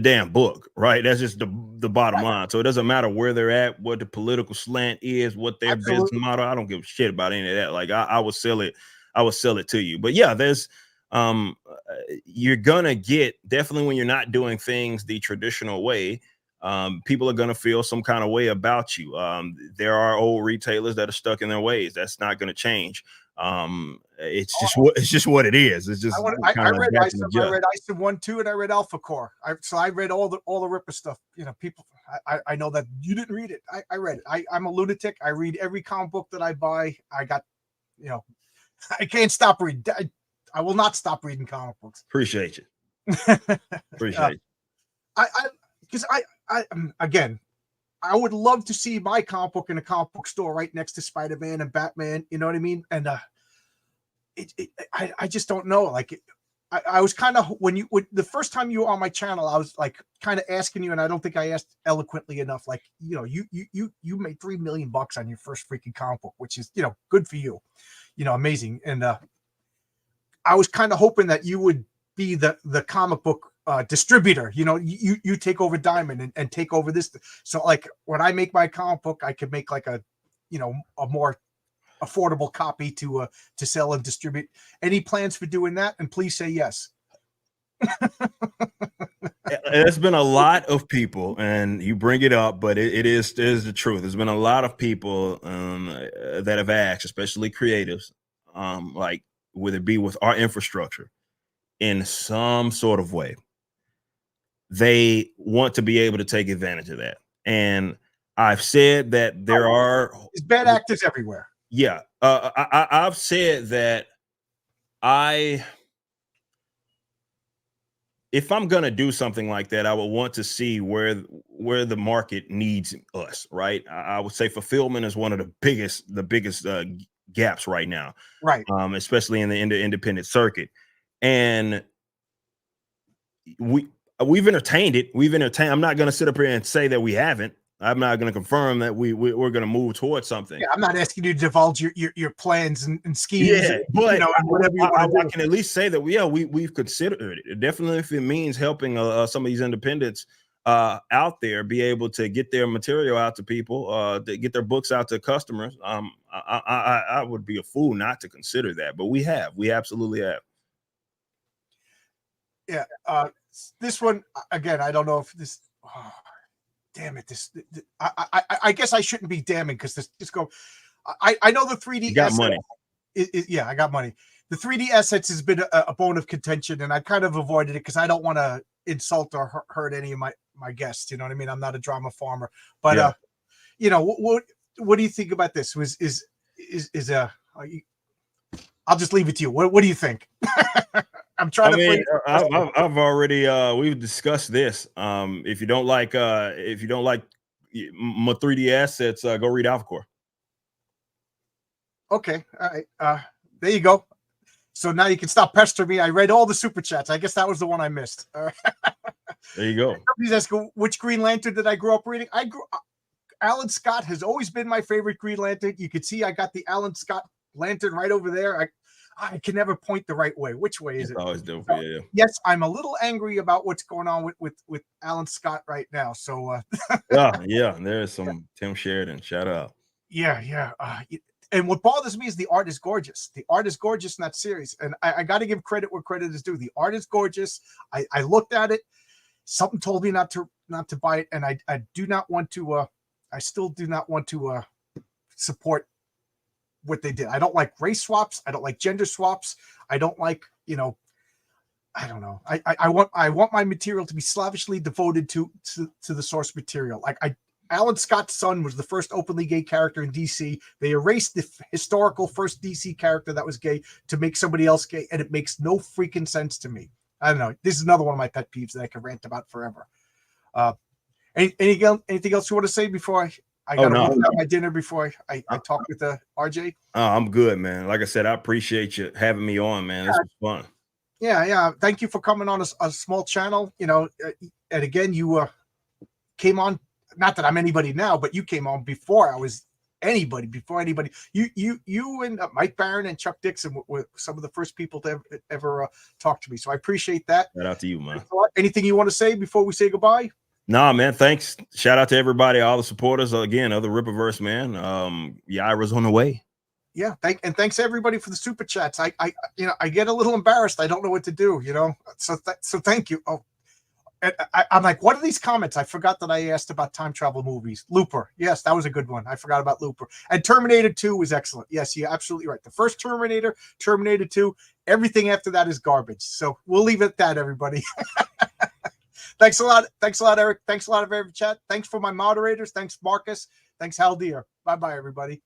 Speaker 2: damn book, right? That's just the bottom line. So it doesn't matter where they're at, what the political slant is, what their business model. I don't give a shit about any of that. Like I will sell it to you. But yeah, there's you're gonna get, definitely when you're not doing things the traditional way, people are going to feel some kind of way about you. There are old retailers that are stuck in their ways. That's not going to change. It's just what it is. It's just
Speaker 1: I read ISIM 1, 2, and I read Alpha Core. So I read all the Ripper stuff. You know, people. I know that you didn't read it. I read it. I'm a lunatic. I read every comic book that I buy. I got, you know, I can't stop reading. I will not stop reading comic books.
Speaker 2: Appreciate you. Appreciate
Speaker 1: you. Because again, I would love to see my comic book in a comic book store right next to Spider-Man and Batman. You know what I mean? And I just don't know. Like, I was kind of when the first time you were on my channel, I was like kind of asking you, and I don't think I asked eloquently enough. Like, you know, you made $3 million on your first freaking comic book, which is, you know, good for you. You know, amazing. And I was kind of hoping that you would be the comic book distributor. You know, you take over Diamond and take over this. So like when I make my comic book, I could make like a, you know, a more affordable copy to sell and distribute. Any plans for doing that? And please say yes.
Speaker 2: There's been a lot of people, and you bring it up, but it is the truth. There's been a lot of people that have asked, especially creatives, like whether it be with our infrastructure in some sort of way, they want to be able to take advantage of that. And I've said that there are
Speaker 1: bad actors everywhere.
Speaker 2: Yeah. I've said that if I'm going to do something like that, I would want to see where the market needs us, right? I would say fulfillment is one of the biggest gaps right now.
Speaker 1: Right.
Speaker 2: Especially in the independent circuit. And we've entertained it. I'm not going to sit up here and say that we haven't. I'm not going to confirm that we're going to move towards something.
Speaker 1: Yeah, I'm not asking you to divulge your plans and schemes.
Speaker 2: Yeah, but
Speaker 1: you know, whatever you want to do.
Speaker 2: I can at least say that we've considered it. Definitely, if it means helping some of these independents out there be able to get their material out to people, to get their books out to customers. I would be a fool not to consider that, but we absolutely have.
Speaker 1: Yeah. This one again, I don't know if this. Oh, damn it! I guess I shouldn't be damning because this go. I know the 3D.
Speaker 2: You got money.
Speaker 1: Yeah, I got money. The 3D assets has been a bone of contention, and I kind of avoided it because I don't want to insult or hurt any of my guests. You know what I mean? I'm not a drama farmer, but
Speaker 2: yeah.
Speaker 1: You know what do you think about this? I'll just leave it to you. What do you think? I'm trying
Speaker 2: I've already we've discussed this. If you don't like my 3D assets, go read Alpha Core.
Speaker 1: Okay, all right. There you go. So now you can stop pestering me. I read all the super chats. I guess that was the one I missed. All right.
Speaker 2: There you go.
Speaker 1: Please ask which Green Lantern did I grow up reading? Alan Scott has always been my favorite Green Lantern. You can see I got the Alan Scott lantern right over there. I can never point the right way. Which way is it?
Speaker 2: Always do for you.
Speaker 1: Yes, I'm a little angry about what's going on with Alan Scott right now. So
Speaker 2: yeah, there's some Tim Sheridan. Shout out.
Speaker 1: Yeah. And what bothers me is the art is gorgeous. The art is gorgeous in that series, and I got to give credit where credit is due. The art is gorgeous. I looked at it. Something told me not to buy it, and I do not want to. I still do not want to support what they did. I don't like race swaps. I don't like gender swaps. I don't like, you know, I don't know. I want my material to be slavishly devoted to the source material. Like Alan Scott's son was the first openly gay character in DC. They erased the historical first DC character that was gay to make somebody else gay, and it makes no freaking sense to me. I don't know. This is another one of my pet peeves that I can rant about forever. Anything else you want to say before I got to have my dinner before I talk with RJ?
Speaker 2: Oh, I'm good, man. Like I said, I appreciate you having me on, man. This was fun.
Speaker 1: Yeah. Thank you for coming on a small channel. You know, and again, you came on. Not that I'm anybody now, but you came on before I was anybody. Before anybody, you and Mike Barron and Chuck Dixon were some of the first people to ever talk to me. So I appreciate that.
Speaker 2: Shout out to you, man.
Speaker 1: Anything you want to say before we say goodbye?
Speaker 2: Nah, man. Thanks. Shout out to everybody, all the supporters again of the Rippaverse, man. Yaira's on the way.
Speaker 1: Yeah, thanks everybody for the super chats. I get a little embarrassed. I don't know what to do, you know. So thank you. Oh, And I'm like, what are these comments? I forgot that I asked about time travel movies. Looper. Yes, that was a good one. I forgot about Looper. And Terminator 2 was excellent. Yes, you're absolutely right. The first Terminator, Terminator 2, everything after that is garbage. So we'll leave it at that, everybody. Thanks a lot. Thanks a lot, Eric. Thanks a lot of every chat. Thanks for my moderators. Thanks, Marcus. Thanks, Haldir. Bye-bye, everybody.